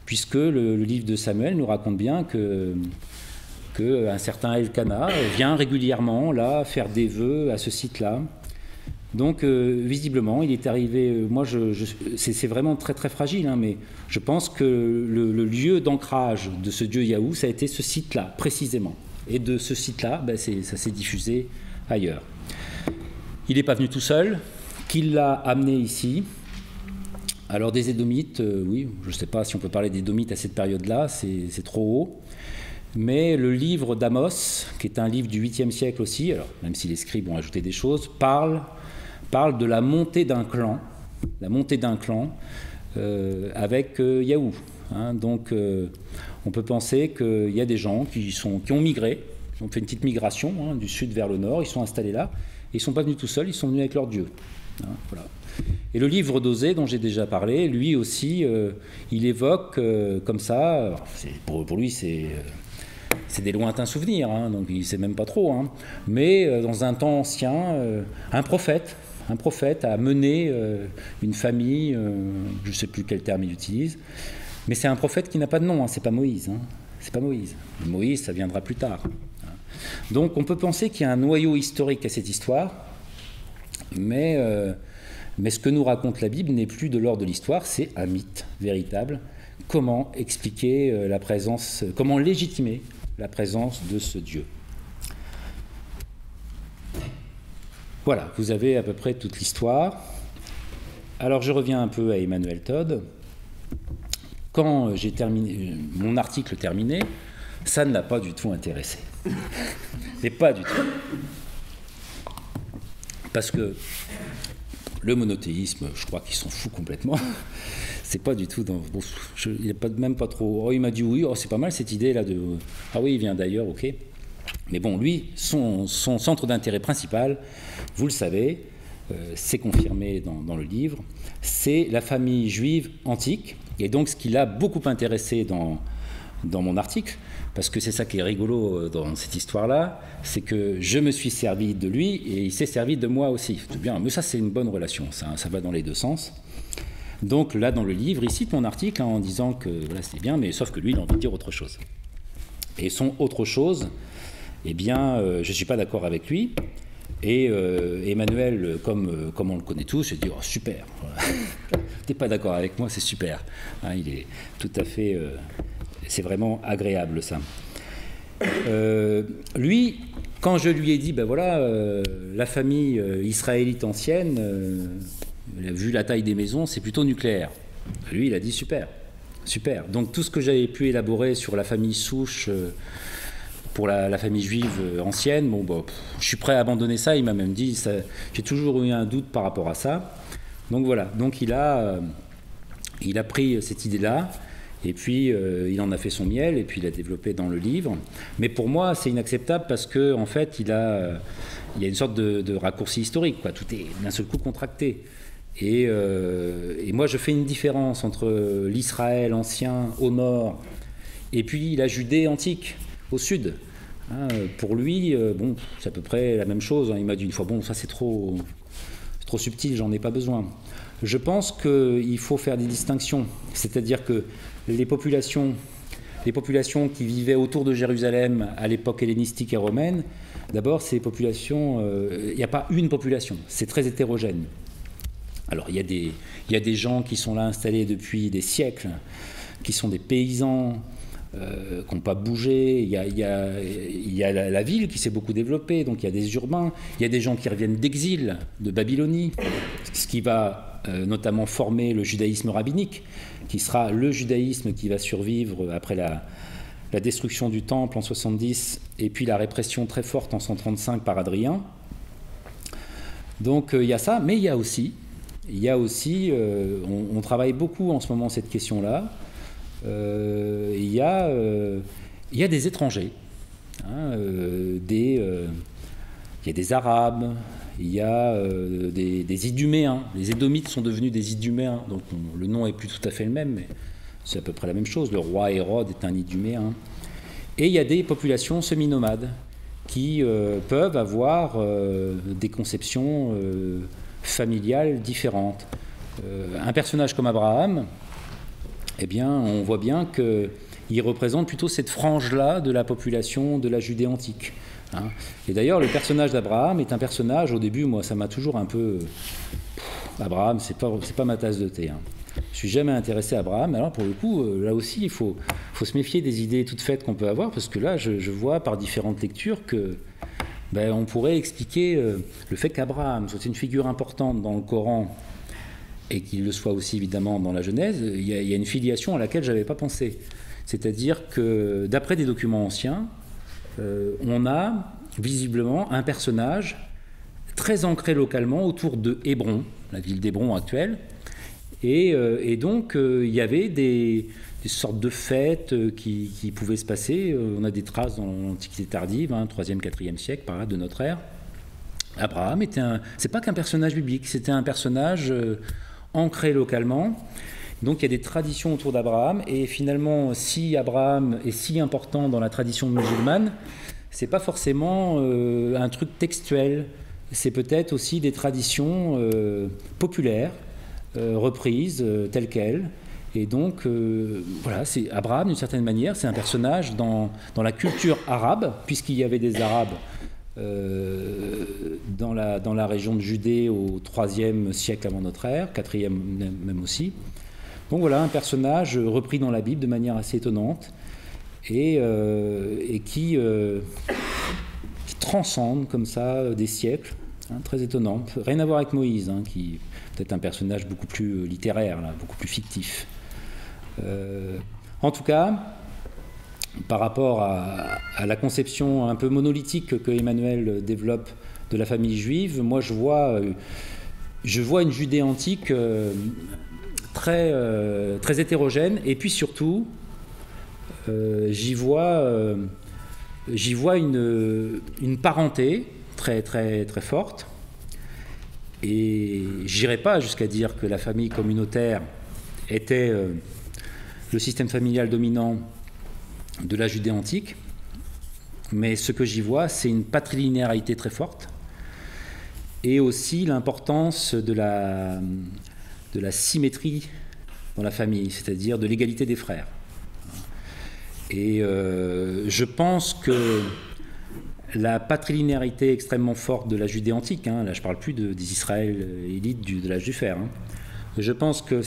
puisque le livre de Samuel nous raconte bien qu'un certain Elkana vient régulièrement là faire des vœux à ce site-là. Donc, visiblement, il est arrivé... moi, c'est vraiment très, très fragile, hein, mais je pense que le lieu d'ancrage de ce dieu Yahou, ça a été ce site-là, précisément. Et de ce site-là, ça s'est diffusé ailleurs. Il n'est pas venu tout seul. Qui l'a amené ici? Alors des Édomites, oui, je ne sais pas si on peut parler d'Édomites à cette période-là, c'est trop haut. Mais le livre d'Amos, qui est un livre du 8e siècle aussi, alors même si les scribes ont ajouté des choses, parle de la montée d'un clan, avec Yahou. Hein. Donc on peut penser qu'il y a des gens qui ont migré, qui ont fait une petite migration hein, du sud vers le nord, ils sont installés là, et ils ne sont pas venus tout seuls, ils sont venus avec leur Dieu. Hein, voilà. Et le livre d'Osée, dont j'ai déjà parlé, lui aussi, il évoque comme ça, pour lui c'est des lointains souvenirs, hein, donc il ne sait même pas trop, hein, mais dans un temps ancien, un prophète a mené une famille, je ne sais plus quel terme il utilise, mais c'est un prophète qui n'a pas de nom, hein, c'est pas Moïse. Hein, c'est pas Moïse. Moïse, ça viendra plus tard. Donc on peut penser qu'il y a un noyau historique à cette histoire, mais ce que nous raconte la Bible n'est plus de l'ordre de l'histoire, c'est un mythe véritable. Comment expliquer la présence, comment légitimer la présence de ce Dieu. Voilà, vous avez à peu près toute l'histoire. Alors je reviens un peu à Emmanuel Todd. Quand j'ai terminé mon article terminé, ça ne l'a pas du tout intéressé. Mais pas du tout. Parce que le monothéisme, je crois qu'il s'en fout complètement. C'est pas du tout dans... Bon, il n'est même pas trop... Oh, il m'a dit oui, oh, c'est pas mal cette idée-là de... Ah oui, il vient d'ailleurs, ok. Mais bon, lui, son centre d'intérêt principal, vous le savez, c'est confirmé dans le livre, c'est la famille juive antique. Et donc, ce qui l'a beaucoup intéressé dans mon article, parce que c'est ça qui est rigolo dans cette histoire-là, c'est que je me suis servi de lui et il s'est servi de moi aussi. C'est bien, mais ça, c'est une bonne relation, ça va dans les deux sens. Donc là, dans le livre, il cite mon article en disant que voilà, c'est bien, mais sauf que lui, il a envie de dire autre chose. Et son autre chose, eh bien, je ne suis pas d'accord avec lui. Et Emmanuel, comme on le connaît tous, j'ai dit, oh super, t'es pas d'accord avec moi, c'est super. Hein, il est tout à fait... c'est vraiment agréable, ça. Lui, quand je lui ai dit, ben voilà, la famille israélite ancienne, vu la taille des maisons, c'est plutôt nucléaire. Lui, il a dit, super, super. Donc tout ce que j'avais pu élaborer sur la famille souche... pour la famille juive ancienne, bon, bah, je suis prêt à abandonner ça. Il m'a même dit, j'ai toujours eu un doute par rapport à ça. Donc voilà, donc il a pris cette idée-là, et puis il en a fait son miel, et puis il l'a développé dans le livre. Mais pour moi, c'est inacceptable parce que en fait, il y a une sorte de raccourci historique, quoi. Tout est d'un seul coup contracté. Et moi, je fais une différence entre l'Israël ancien au nord et puis la Judée antique au sud. Hein, pour lui, bon, c'est à peu près la même chose. Hein. Il m'a dit une fois, bon, ça c'est trop subtil, j'en ai pas besoin. Je pense qu'il faut faire des distinctions. C'est-à-dire que les populations qui vivaient autour de Jérusalem à l'époque hellénistique et romaine, d'abord, ces populations, il n'y a pas une population, c'est très hétérogène. Alors, il y a des gens qui sont là installés depuis des siècles, qui sont des paysans, qui n'ont pas bougé. Il y a la ville qui s'est beaucoup développée, donc il y a des urbains, il y a des gens qui reviennent d'exil, de Babylonie, ce qui va notamment former le judaïsme rabbinique, qui sera le judaïsme qui va survivre après la destruction du temple en 70 et puis la répression très forte en 135 par Hadrien. Donc il y a ça, mais il y a aussi on travaille beaucoup en ce moment cette question-là. Il y a des étrangers, hein, il y a des Arabes, il y a des Iduméens. Les Édomites sont devenus des Iduméens, donc le nom n'est plus tout à fait le même, mais c'est à peu près la même chose. Le roi Hérode est un Iduméen. Et il y a des populations semi-nomades qui peuvent avoir des conceptions familiales différentes. Un personnage comme Abraham, eh bien, on voit bien qu'il représente plutôt cette frange-là de la population de la Judée antique. Hein. Et d'ailleurs, le personnage d'Abraham est un personnage, au début, moi, ça m'a toujours un peu... Abraham, c'est pas ma tasse de thé. Hein. Je ne suis jamais intéressé à Abraham. Alors, pour le coup, là aussi, il faut se méfier des idées toutes faites qu'on peut avoir, parce que là, je vois par différentes lectures que on pourrait expliquer le fait qu'Abraham soit une figure importante dans le Coran et qu'il le soit aussi évidemment dans la Genèse, il y a une filiation à laquelle je n'avais pas pensé. C'est-à-dire que, d'après des documents anciens, on a visiblement un personnage très ancré localement autour de Hébron, la ville d'Hébron actuelle, et donc il y avait des sortes de fêtes qui pouvaient se passer. On a des traces dans l'Antiquité tardive, 3e, 4e siècle, par là, de notre ère. Abraham c'est pas qu'un personnage biblique, c'était un personnage ancré localement. Donc il y a des traditions autour d'Abraham, et finalement, si Abraham est si important dans la tradition musulmane, c'est pas forcément un truc textuel, c'est peut-être aussi des traditions populaires, reprises telles quelles. Et donc, voilà, c'est Abraham, d'une certaine manière, c'est un personnage dans la culture arabe, puisqu'il y avait des Arabes dans la région de Judée au IIIe siècle avant notre ère, 4e même aussi. Donc voilà, un personnage repris dans la Bible de manière assez étonnante et qui transcende comme ça des siècles, très étonnant. Rien à voir avec Moïse, qui est peut-être un personnage beaucoup plus littéraire, là, beaucoup plus fictif. En tout cas, par rapport à la conception un peu monolithique que Emmanuel développe de la famille juive, moi je vois une Judée antique très hétérogène, et puis surtout j'y vois une parenté très forte, et j'irai pas jusqu'à dire que la famille communautaire était le système familial dominant de la Judée antique, mais ce que j'y vois, c'est une patrilinéarité très forte, et aussi l'importance de la symétrie dans la famille, c'est-à-dire de l'égalité des frères. Et je pense que la patrilinéarité extrêmement forte de la Judée antique, là je ne parle plus des Israël élites de l'âge du fer, je pense que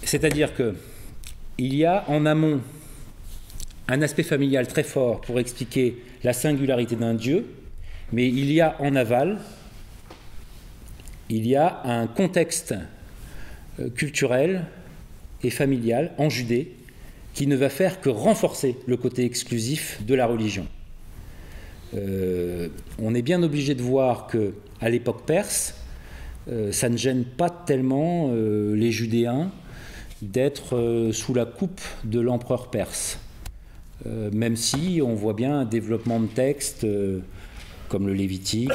c'est-à-dire qu'il y a en amont un aspect familial très fort pour expliquer la singularité d'un Dieu, mais il y a en aval, il y a un contexte culturel et familial en Judée qui ne va faire que renforcer le côté exclusif de la religion. On est bien obligé de voir qu'à l'époque perse, ça ne gêne pas tellement les Judéens d'être sous la coupe de l'empereur perse, même si on voit bien un développement de textes comme le Lévitique,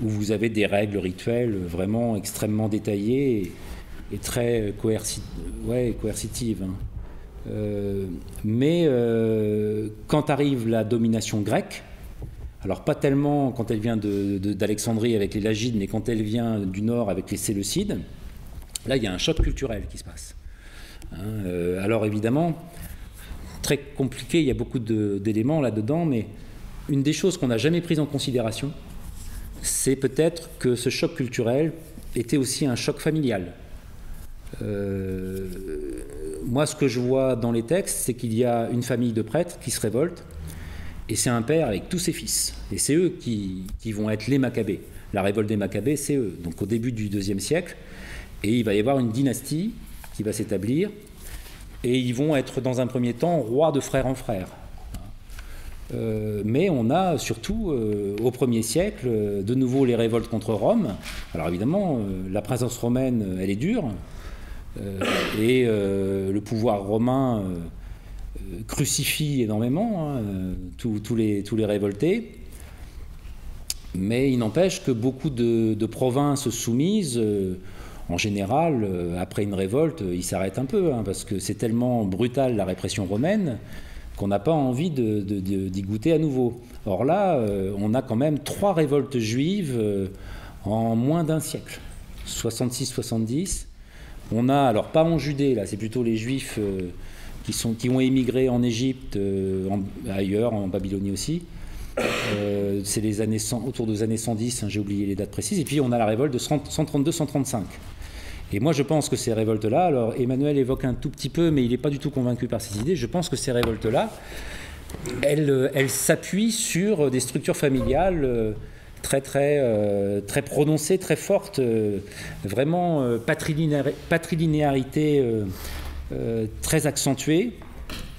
où vous avez des règles rituelles vraiment extrêmement détaillées et très coercitives. Mais quand arrive la domination grecque, alors pas tellement quand elle vient d'Alexandrie avec les Lagides, mais quand elle vient du nord avec les Séleucides, là il y a un choc culturel qui se passe. Alors évidemment, très compliqué, il y a beaucoup d'éléments là-dedans, mais une des choses qu'on n'a jamais prises en considération, c'est peut-être que ce choc culturel était aussi un choc familial. Moi, ce que je vois dans les textes, c'est qu'il y a une famille de prêtres qui se révolte, et c'est un père avec tous ses fils. Et c'est eux qui vont être les Maccabées. La révolte des Maccabées, c'est eux. Donc au début du IIe siècle, et il va y avoir une dynastie qui va s'établir, et ils vont être dans un premier temps rois de frère en frère. Mais on a surtout, au 1er siècle, de nouveau les révoltes contre Rome. Alors évidemment, la présence romaine, elle est dure, et le pouvoir romain crucifie énormément tous les révoltés. Mais il n'empêche que beaucoup de provinces soumises, en général, après une révolte, ils s'arrêtent un peu, parce que c'est tellement brutal la répression romaine qu'on n'a pas envie d'y goûter à nouveau. Or là, on a quand même 3 révoltes juives en moins d'un siècle, 66-70. On a, alors pas en Judée, là, c'est plutôt les Juifs qui ont émigré en Égypte, ailleurs, en Babylonie aussi. C'est les années autour des années 110, j'ai oublié les dates précises. Et puis on a la révolte de 132-135. Et moi, je pense que ces révoltes-là, alors Emmanuel évoque un tout petit peu, mais il n'est pas du tout convaincu par ces idées, je pense que ces révoltes-là, elles s'appuient sur des structures familiales très prononcée, très forte, vraiment patrilinéarité très accentuée,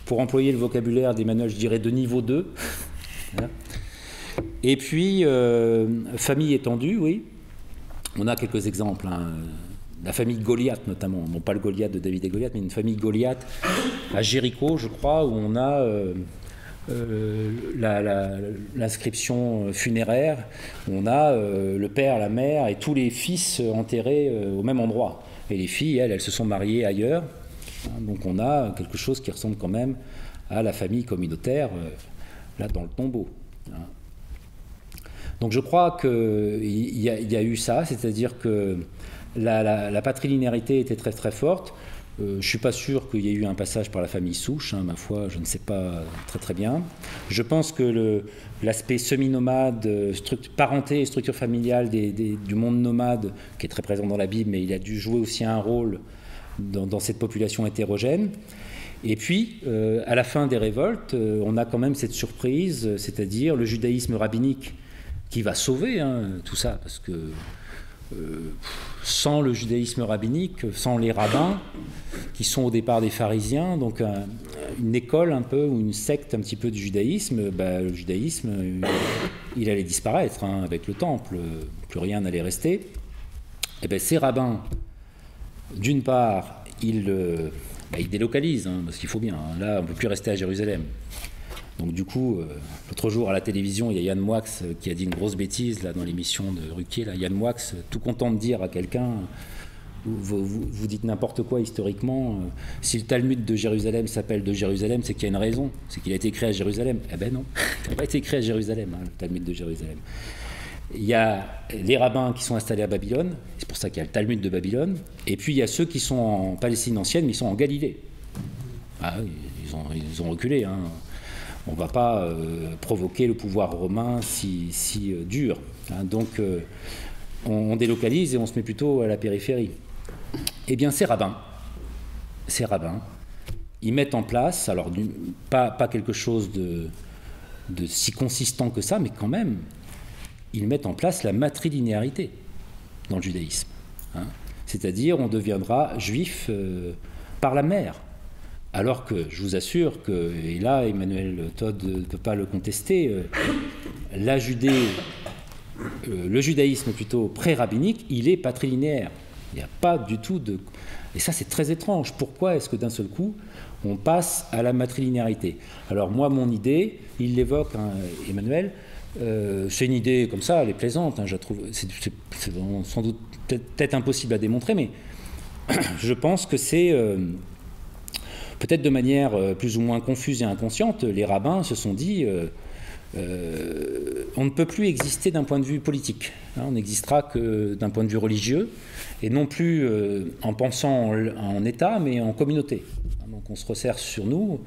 pour employer le vocabulaire d'Emmanuel, je dirais de niveau 2. Voilà. Et puis, famille étendue, oui. On a quelques exemples, hein. La famille Goliath notamment, non pas le Goliath de David et Goliath, mais une famille Goliath à Jéricho, je crois, où on a l'inscription funéraire, où on a le père, la mère et tous les fils enterrés au même endroit. Et les filles, elles se sont mariées ailleurs. Donc on a quelque chose qui ressemble quand même à la famille communautaire, là dans le tombeau. Donc je crois qu'il y a eu ça, c'est-à-dire que la patrilinéarité était très très forte. Je ne suis pas sûr qu'il y ait eu un passage par la famille souche, hein, ma foi, je ne sais pas très très bien. Je pense que l'aspect semi-nomade, parenté et structure familiale du monde nomade, qui est très présent dans la Bible, mais il a dû jouer aussi un rôle dans cette population hétérogène. Et puis, à la fin des révoltes, on a quand même cette surprise, c'est-à-dire le judaïsme rabbinique qui va sauver tout ça, parce que sans le judaïsme rabbinique, sans les rabbins, qui sont au départ des pharisiens, donc une école un peu, ou une secte un petit peu du judaïsme, le judaïsme, il allait disparaître avec le temple, plus rien n'allait rester. Et bien ces rabbins, d'une part, ils délocalisent, parce qu'il faut bien, là on ne peut plus rester à Jérusalem. Donc du coup, l'autre jour à la télévision, il y a Yann Moix qui a dit une grosse bêtise là, dans l'émission de Ruquier. Là. Yann Moix, tout content de dire à quelqu'un, vous dites n'importe quoi historiquement, si le Talmud de Jérusalem s'appelle de Jérusalem, c'est qu'il y a une raison, c'est qu'il a été créé à Jérusalem. Eh ben non, il n'a pas été créé à Jérusalem, le Talmud de Jérusalem. Il y a les rabbins qui sont installés à Babylone, c'est pour ça qu'il y a le Talmud de Babylone, et puis il y a ceux qui sont en Palestine ancienne, mais ils sont en Galilée. Ah, ils ont reculé, hein. On ne va pas provoquer le pouvoir romain si dur. Hein. Donc on délocalise et on se met plutôt à la périphérie. Eh bien ces rabbins, ils mettent en place, alors pas quelque chose de si consistant que ça, mais quand même, ils mettent en place la matrilinéarité dans le judaïsme. Hein. C'est-à-dire on deviendra juif par la mère. Alors que, je vous assure que, et là Emmanuel Todd ne peut pas le contester, le judaïsme plutôt pré-rabbinique, il est patrilinéaire. Il n'y a pas du tout de... Et ça c'est très étrange. Pourquoi est-ce que d'un seul coup, on passe à la matrilinéarité? Alors moi, mon idée, il l'évoque, Emmanuel, c'est une idée comme ça, elle est plaisante, je trouve, c'est sans doute peut-être impossible à démontrer, mais je pense que c'est... peut-être de manière plus ou moins confuse et inconsciente, les rabbins se sont dit on ne peut plus exister d'un point de vue politique, on n'existera que d'un point de vue religieux, et non plus en pensant en État, mais en communauté. Donc on se resserre sur nous,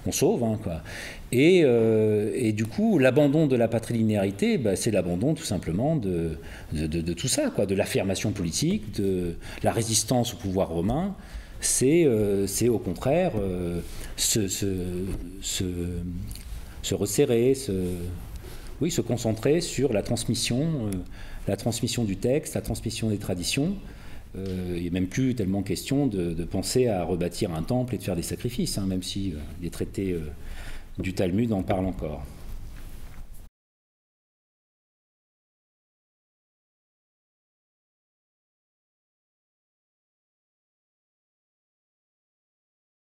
on sauve, quoi. Et du coup, l'abandon de la patrilinéarité, c'est l'abandon tout simplement de tout ça, quoi, de l'affirmation politique, de la résistance au pouvoir romain. C'est au contraire se resserrer, se concentrer sur la transmission du texte, la transmission des traditions. Il n'est même plus tellement question de penser à rebâtir un temple et de faire des sacrifices, même si les traités du Talmud en parlent encore.